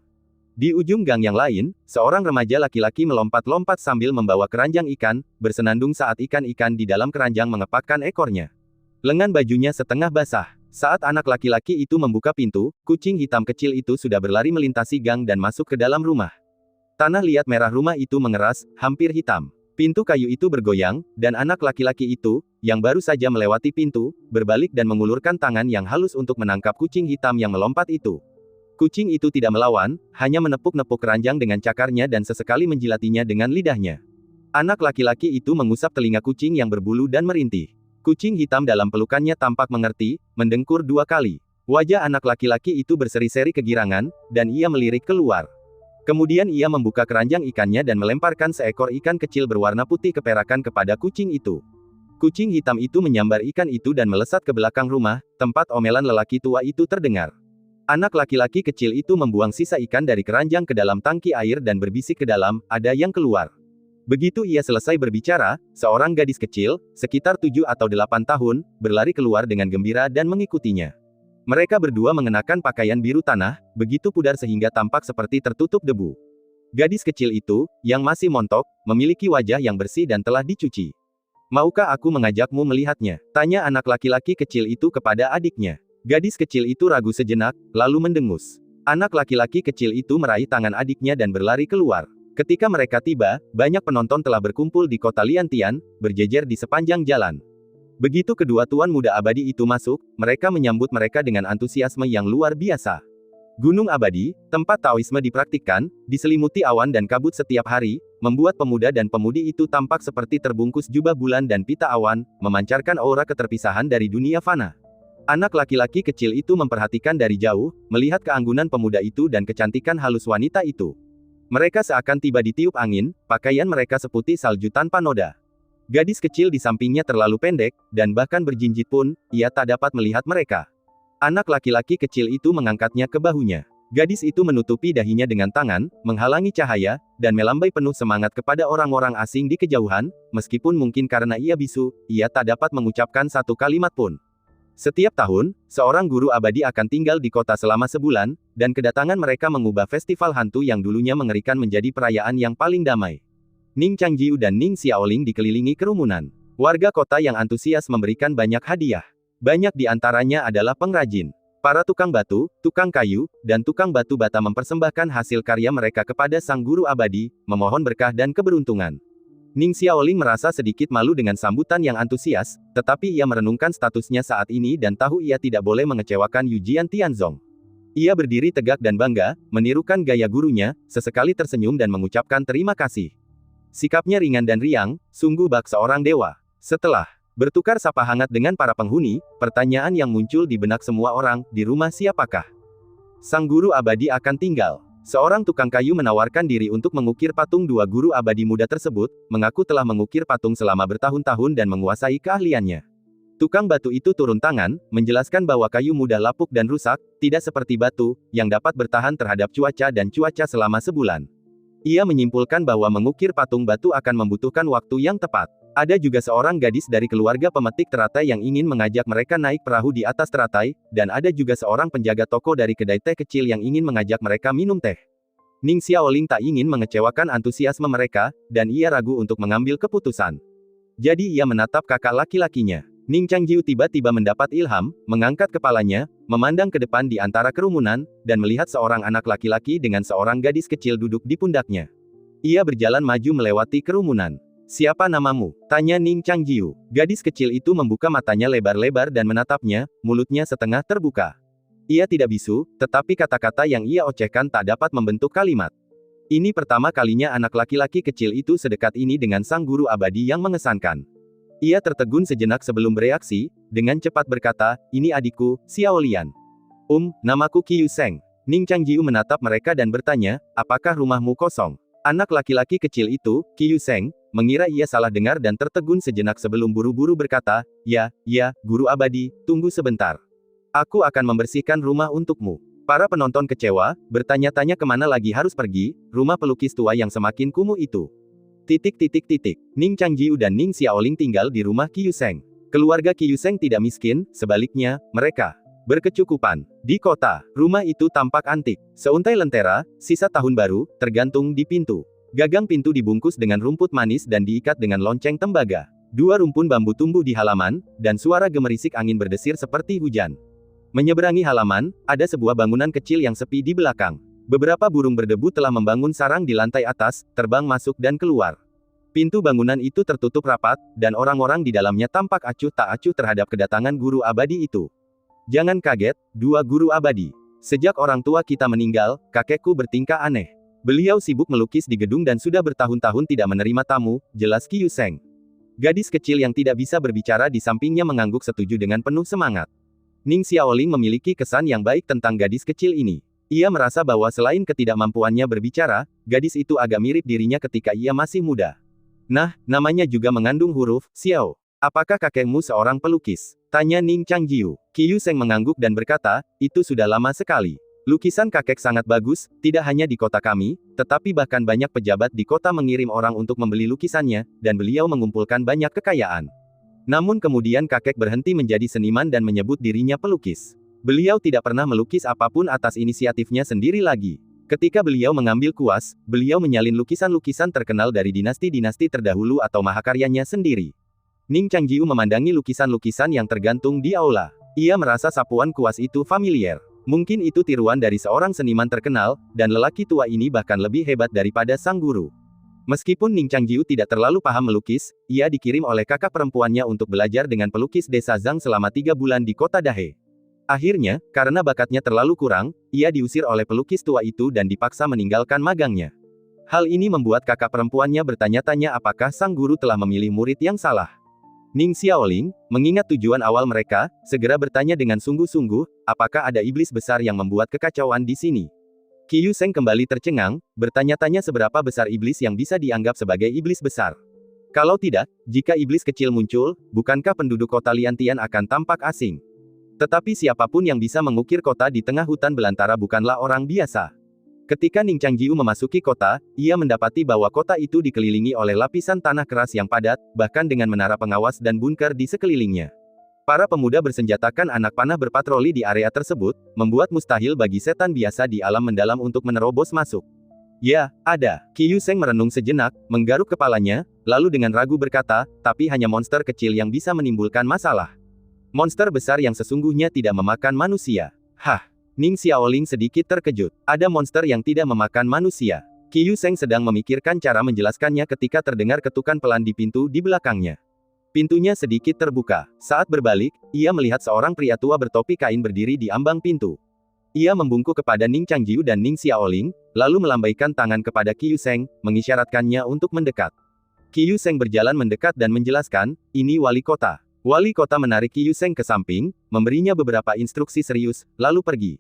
Di ujung gang yang lain, seorang remaja laki-laki melompat-lompat sambil membawa keranjang ikan, bersenandung saat ikan-ikan di dalam keranjang mengepakkan ekornya. Lengan bajunya setengah basah. Saat anak laki-laki itu membuka pintu, kucing hitam kecil itu sudah berlari melintasi gang dan masuk ke dalam rumah. Tanah liat merah rumah itu mengeras, hampir hitam. Pintu kayu itu bergoyang, dan anak laki-laki itu, yang baru saja melewati pintu, berbalik dan mengulurkan tangan yang halus untuk menangkap kucing hitam yang melompat itu. Kucing itu tidak melawan, hanya menepuk-nepuk keranjang dengan cakarnya dan sesekali menjilatinya dengan lidahnya. Anak laki-laki itu mengusap telinga kucing yang berbulu dan merintih. Kucing hitam dalam pelukannya tampak mengerti, mendengkur 2 kali. Wajah anak laki-laki itu berseri-seri kegirangan, dan ia melirik keluar. Kemudian ia membuka keranjang ikannya dan melemparkan seekor ikan kecil berwarna putih keperakan kepada kucing itu. Kucing hitam itu menyambar ikan itu dan melesat ke belakang rumah, tempat omelan lelaki tua itu terdengar. Anak laki-laki kecil itu membuang sisa ikan dari keranjang ke dalam tangki air dan berbisik ke dalam, ada yang keluar. Begitu ia selesai berbicara, seorang gadis kecil, sekitar 7 atau 8 tahun, berlari keluar dengan gembira dan mengikutinya. Mereka berdua mengenakan pakaian biru tanah, begitu pudar sehingga tampak seperti tertutup debu. Gadis kecil itu, yang masih montok, memiliki wajah yang bersih dan telah dicuci. "Maukah aku mengajakmu melihatnya?" tanya anak laki-laki kecil itu kepada adiknya. Gadis kecil itu ragu sejenak, lalu mendengus. Anak laki-laki kecil itu meraih tangan adiknya dan berlari keluar. Ketika mereka tiba, banyak penonton telah berkumpul di kota Liantian, berjejer di sepanjang jalan. Begitu kedua tuan muda abadi itu masuk, mereka menyambut mereka dengan antusiasme yang luar biasa. Gunung abadi, tempat Taoisme dipraktikkan, diselimuti awan dan kabut setiap hari, membuat pemuda dan pemudi itu tampak seperti terbungkus jubah bulan dan pita awan, memancarkan aura keterpisahan dari dunia fana. Anak laki-laki kecil itu memperhatikan dari jauh, melihat keanggunan pemuda itu dan kecantikan halus wanita itu. Mereka seakan tiba ditiup angin, pakaian mereka seputih salju tanpa noda. Gadis kecil di sampingnya terlalu pendek, dan bahkan berjinjit pun, ia tak dapat melihat mereka. Anak laki-laki kecil itu mengangkatnya ke bahunya. Gadis itu menutupi dahinya dengan tangan, menghalangi cahaya, dan melambai penuh semangat kepada orang-orang asing di kejauhan, meskipun mungkin karena ia bisu, ia tak dapat mengucapkan satu kalimat pun. Setiap tahun, seorang guru abadi akan tinggal di kota selama sebulan, dan kedatangan mereka mengubah festival hantu yang dulunya mengerikan menjadi perayaan yang paling damai. Ning Changjiu dan Ning Xiaoling dikelilingi kerumunan. Warga kota yang antusias memberikan banyak hadiah. Banyak di antaranya adalah pengrajin. Para tukang batu, tukang kayu, dan tukang batu bata mempersembahkan hasil karya mereka kepada sang guru abadi, memohon berkah dan keberuntungan. Ning Xiaoling merasa sedikit malu dengan sambutan yang antusias, tetapi ia merenungkan statusnya saat ini dan tahu ia tidak boleh mengecewakan Yujian Tianzong. Ia berdiri tegak dan bangga, menirukan gaya gurunya, sesekali tersenyum dan mengucapkan terima kasih. Sikapnya ringan dan riang, sungguh bak seorang dewa. Setelah bertukar sapa hangat dengan para penghuni, pertanyaan yang muncul di benak semua orang, di rumah siapakah sang guru abadi akan tinggal? Seorang tukang kayu menawarkan diri untuk mengukir patung dua guru abadi muda tersebut, mengaku telah mengukir patung selama bertahun-tahun dan menguasai keahliannya. Tukang batu itu turun tangan, menjelaskan bahwa kayu mudah lapuk dan rusak, tidak seperti batu, yang dapat bertahan terhadap cuaca dan cuaca selama sebulan. Ia menyimpulkan bahwa mengukir patung batu akan membutuhkan waktu yang tepat. Ada juga seorang gadis dari keluarga pemetik teratai yang ingin mengajak mereka naik perahu di atas teratai, dan ada juga seorang penjaga toko dari kedai teh kecil yang ingin mengajak mereka minum teh. Ning Xiaoling tak ingin mengecewakan antusiasme mereka, dan ia ragu untuk mengambil keputusan. Jadi ia menatap kakak laki-lakinya. Ning Changjiu tiba-tiba mendapat ilham, mengangkat kepalanya, memandang ke depan di antara kerumunan, dan melihat seorang anak laki-laki dengan seorang gadis kecil duduk di pundaknya. Ia berjalan maju melewati kerumunan. "Siapa namamu?" tanya Ning Changjiu. Gadis kecil itu membuka matanya lebar-lebar dan menatapnya, mulutnya setengah terbuka. Ia tidak bisu, tetapi kata-kata yang ia ocehkan tak dapat membentuk kalimat. Ini pertama kalinya anak laki-laki kecil itu sedekat ini dengan sang guru abadi yang mengesankan. Ia tertegun sejenak sebelum bereaksi, dengan cepat berkata, "Ini adikku, Xiao Lian." Namaku Qiu Seng." Ning Changjiu menatap mereka dan bertanya, "Apakah rumahmu kosong?" Anak laki-laki kecil itu, Qiu Seng, mengira ia salah dengar dan tertegun sejenak sebelum buru-buru berkata, Ya, guru abadi, tunggu sebentar. Aku akan membersihkan rumah untukmu." Para penonton kecewa, bertanya-tanya kemana lagi harus pergi, rumah pelukis tua yang semakin kumuh itu. Ning Changjiu dan Ning Xiaoling tinggal di rumah Qiu Seng. Keluarga Qiu Seng tidak miskin, sebaliknya, mereka berkecukupan. Di kota, rumah itu tampak antik. Seuntai lentera, sisa tahun baru, tergantung di pintu. Gagang pintu dibungkus dengan rumput manis dan diikat dengan lonceng tembaga. Dua rumpun bambu tumbuh di halaman, dan suara gemerisik angin berdesir seperti hujan. Menyeberangi halaman, ada sebuah bangunan kecil yang sepi di belakang. Beberapa burung berdebu telah membangun sarang di lantai atas, terbang masuk dan keluar. Pintu bangunan itu tertutup rapat, dan orang-orang di dalamnya tampak acuh tak acuh terhadap kedatangan guru abadi itu. "Jangan kaget, dua guru abadi. Sejak orang tua kita meninggal, kakekku bertingkah aneh. Beliau sibuk melukis di gedung dan sudah bertahun-tahun tidak menerima tamu," jelas Qiu Seng. Gadis kecil yang tidak bisa berbicara di sampingnya mengangguk setuju dengan penuh semangat. Ning Xiaoling memiliki kesan yang baik tentang gadis kecil ini. Ia merasa bahwa selain ketidakmampuannya berbicara, gadis itu agak mirip dirinya ketika ia masih muda. Nah, namanya juga mengandung huruf Xiao. "Apakah kakekmu seorang pelukis?" tanya Ning Changjiu. Qiu Seng mengangguk dan berkata, "Itu sudah lama sekali. Lukisan kakek sangat bagus, tidak hanya di kota kami, tetapi bahkan banyak pejabat di kota mengirim orang untuk membeli lukisannya, dan beliau mengumpulkan banyak kekayaan." Namun kemudian kakek berhenti menjadi seniman dan menyebut dirinya pelukis. Beliau tidak pernah melukis apapun atas inisiatifnya sendiri lagi. Ketika beliau mengambil kuas, beliau menyalin lukisan-lukisan terkenal dari dinasti-dinasti terdahulu atau mahakaryanya sendiri. Ning Changjiu memandangi lukisan-lukisan yang tergantung di aula. Ia merasa sapuan kuas itu familiar. Mungkin itu tiruan dari seorang seniman terkenal, dan lelaki tua ini bahkan lebih hebat daripada sang guru. Meskipun Ning Changjiu tidak terlalu paham melukis, ia dikirim oleh kakak perempuannya untuk belajar dengan pelukis desa Zhang selama 3 bulan di kota Dahe. Akhirnya, karena bakatnya terlalu kurang, ia diusir oleh pelukis tua itu dan dipaksa meninggalkan magangnya. Hal ini membuat kakak perempuannya bertanya-tanya apakah sang guru telah memilih murid yang salah. Ning Xiaoling, mengingat tujuan awal mereka, segera bertanya dengan sungguh-sungguh, apakah ada iblis besar yang membuat kekacauan di sini? Qiu Seng kembali tercengang, bertanya-tanya seberapa besar iblis yang bisa dianggap sebagai iblis besar. Kalau tidak, jika iblis kecil muncul, bukankah penduduk kota Liantian akan tampak asing? Tetapi siapapun yang bisa mengukir kota di tengah hutan belantara bukanlah orang biasa. Ketika Ning Changjiu memasuki kota, ia mendapati bahwa kota itu dikelilingi oleh lapisan tanah keras yang padat, bahkan dengan menara pengawas dan bunker di sekelilingnya. Para pemuda bersenjatakan anak panah berpatroli di area tersebut, membuat mustahil bagi setan biasa di alam mendalam untuk menerobos masuk. "Ya, ada." Qiu Seng merenung sejenak, menggaruk kepalanya, lalu dengan ragu berkata, "Tapi hanya monster kecil yang bisa menimbulkan masalah. Monster besar yang sesungguhnya tidak memakan manusia. Hah, Ning Xiaoling sedikit terkejut. Ada monster yang tidak memakan manusia. Qi Yusheng sedang memikirkan cara menjelaskannya ketika terdengar ketukan pelan di pintu di belakangnya. Pintunya sedikit terbuka. Saat berbalik, ia melihat seorang pria tua bertopi kain berdiri di ambang pintu. Ia membungkuk kepada Ning Changjiu dan Ning Xiaoling, lalu melambaikan tangan kepada Qi Yusheng, mengisyaratkannya untuk mendekat. Qi Yusheng berjalan mendekat dan menjelaskan, ini wali kota. Wali kota menarik Qi Yusheng ke samping, memberinya beberapa instruksi serius, lalu pergi.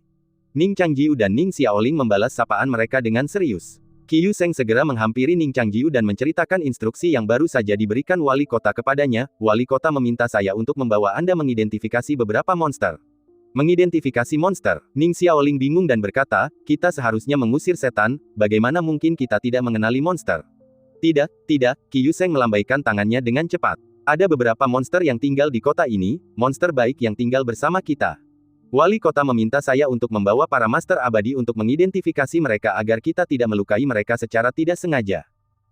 Ning Changjiu dan Ning Xiaoling membalas sapaan mereka dengan serius. Qi Yusheng segera menghampiri Ning Changjiu dan menceritakan instruksi yang baru saja diberikan wali kota kepadanya. Wali kota meminta saya untuk membawa Anda mengidentifikasi beberapa monster. Mengidentifikasi monster. Ning Xiaoling bingung dan berkata, kita seharusnya mengusir setan, bagaimana mungkin kita tidak mengenali monster? Tidak, Qi Yusheng melambaikan tangannya dengan cepat. Ada beberapa monster yang tinggal di kota ini, monster baik yang tinggal bersama kita. Wali kota meminta saya untuk membawa para master abadi untuk mengidentifikasi mereka agar kita tidak melukai mereka secara tidak sengaja.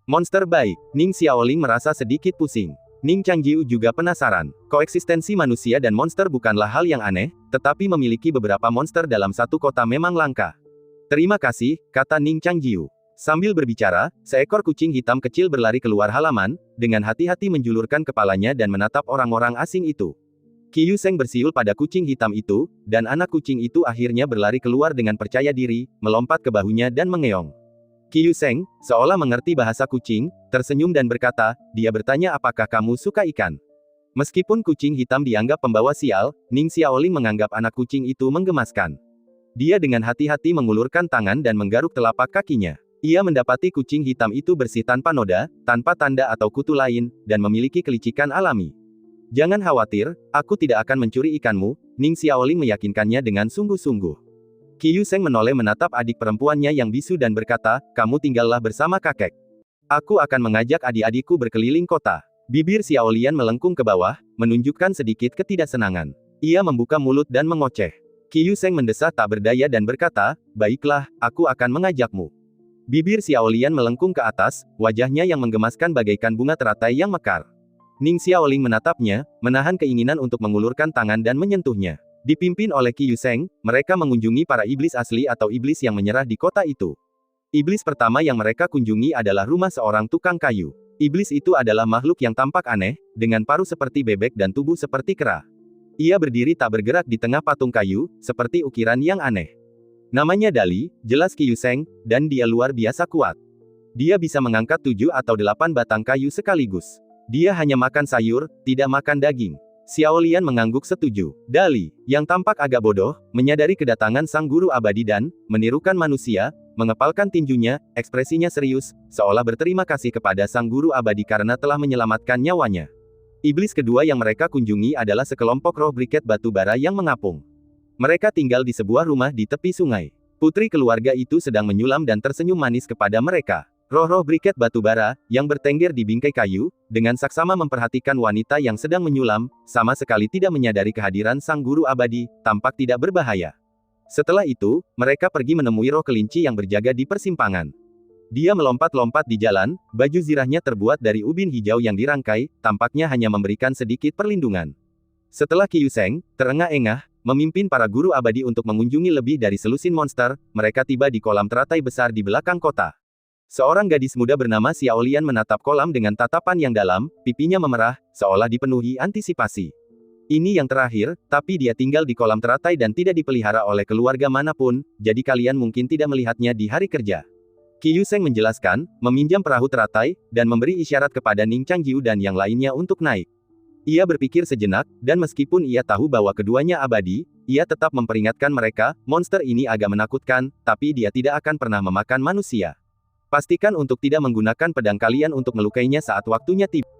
Monster baik. Ning Xiaoling merasa sedikit pusing. Ning Changjiu juga penasaran. Koeksistensi manusia dan monster bukanlah hal yang aneh, tetapi memiliki beberapa monster dalam satu kota memang langka. Terima kasih, kata Ning Changjiu. Sambil berbicara, seekor kucing hitam kecil berlari keluar halaman, dengan hati-hati menjulurkan kepalanya dan menatap orang-orang asing itu. Qi Yusheng bersiul pada kucing hitam itu, dan anak kucing itu akhirnya berlari keluar dengan percaya diri, melompat ke bahunya dan mengeong. Qi Yusheng, seolah mengerti bahasa kucing, tersenyum dan berkata, dia bertanya apakah kamu suka ikan. Meskipun kucing hitam dianggap pembawa sial, Ning Xiaoling menganggap anak kucing itu menggemaskan. Dia dengan hati-hati mengulurkan tangan dan menggaruk telapak kakinya. Ia mendapati kucing hitam itu bersih tanpa noda, tanpa tanda atau kutu lain, dan memiliki kelicikan alami. Jangan khawatir, aku tidak akan mencuri ikanmu, Ning Xiaoling meyakinkannya dengan sungguh-sungguh. Qi Yusheng menoleh menatap adik perempuannya yang bisu dan berkata, kamu tinggallah bersama kakek. Aku akan mengajak adik-adikku berkeliling kota. Bibir Xiaolian melengkung ke bawah, menunjukkan sedikit ketidaksenangan. Ia membuka mulut dan mengoceh. Qi Yusheng mendesah tak berdaya dan berkata, baiklah, aku akan mengajakmu. Bibir Xiaolian melengkung ke atas, wajahnya yang menggemaskan bagaikan bunga teratai yang mekar. Ning Xiaoling menatapnya, menahan keinginan untuk mengulurkan tangan dan menyentuhnya. Dipimpin oleh Qi Yusheng, mereka mengunjungi para iblis asli atau iblis yang menyerah di kota itu. Iblis pertama yang mereka kunjungi adalah rumah seorang tukang kayu. Iblis itu adalah makhluk yang tampak aneh, dengan paruh seperti bebek dan tubuh seperti kera. Ia berdiri tak bergerak di tengah patung kayu, seperti ukiran yang aneh. Namanya Dali, jelas Qi Yusheng, dan dia luar biasa kuat. Dia bisa mengangkat 7 atau 8 batang kayu sekaligus. Dia hanya makan sayur, tidak makan daging. Xiaolian mengangguk setuju. Dali, yang tampak agak bodoh, menyadari kedatangan sang guru abadi dan, menirukan manusia, mengepalkan tinjunya, ekspresinya serius, seolah berterima kasih kepada sang guru abadi karena telah menyelamatkan nyawanya. Iblis kedua yang mereka kunjungi adalah sekelompok roh briket batu bara yang mengapung. Mereka tinggal di sebuah rumah di tepi sungai. Putri keluarga itu sedang menyulam dan tersenyum manis kepada mereka. Roh-roh briket batu bara, yang bertengger di bingkai kayu, dengan saksama memperhatikan wanita yang sedang menyulam, sama sekali tidak menyadari kehadiran sang guru abadi, tampak tidak berbahaya. Setelah itu, mereka pergi menemui roh kelinci yang berjaga di persimpangan. Dia melompat-lompat di jalan, baju zirahnya terbuat dari ubin hijau yang dirangkai, tampaknya hanya memberikan sedikit perlindungan. Setelah Qi Yusheng, terengah-engah, memimpin para guru abadi untuk mengunjungi lebih dari selusin monster, mereka tiba di kolam teratai besar di belakang kota. Seorang gadis muda bernama Xiaolian menatap kolam dengan tatapan yang dalam, pipinya memerah, seolah dipenuhi antisipasi. Ini yang terakhir, tapi dia tinggal di kolam teratai dan tidak dipelihara oleh keluarga manapun, jadi kalian mungkin tidak melihatnya di hari kerja. Qi Yusheng menjelaskan, meminjam perahu teratai, dan memberi isyarat kepada Ning Changjiu dan yang lainnya untuk naik. Ia berpikir sejenak, dan meskipun ia tahu bahwa keduanya abadi, ia tetap memperingatkan mereka, monster ini agak menakutkan, tapi dia tidak akan pernah memakan manusia. Pastikan untuk tidak menggunakan pedang kalian untuk melukainya saat waktunya tiba.